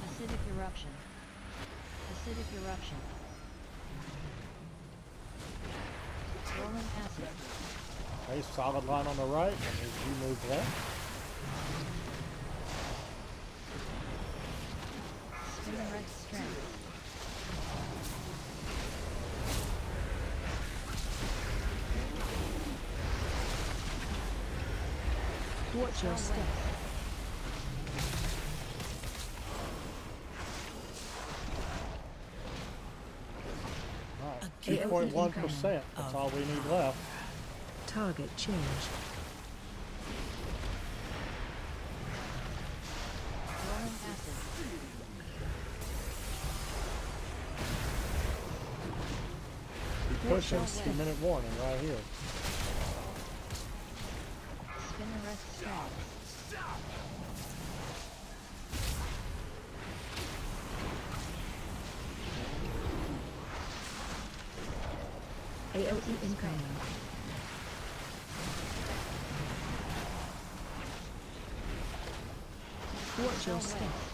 Acidic eruption. Acidic eruption. Rolling acid. Okay, solid line on the right. That means you move left. Spinneret strength. Watch your step. Alright, 2.1%. That's all we need left. Target changed. Rolling acid. Keep pushing. 2-minute warning right here. Spinneret strength. AOE incoming. Watch your step.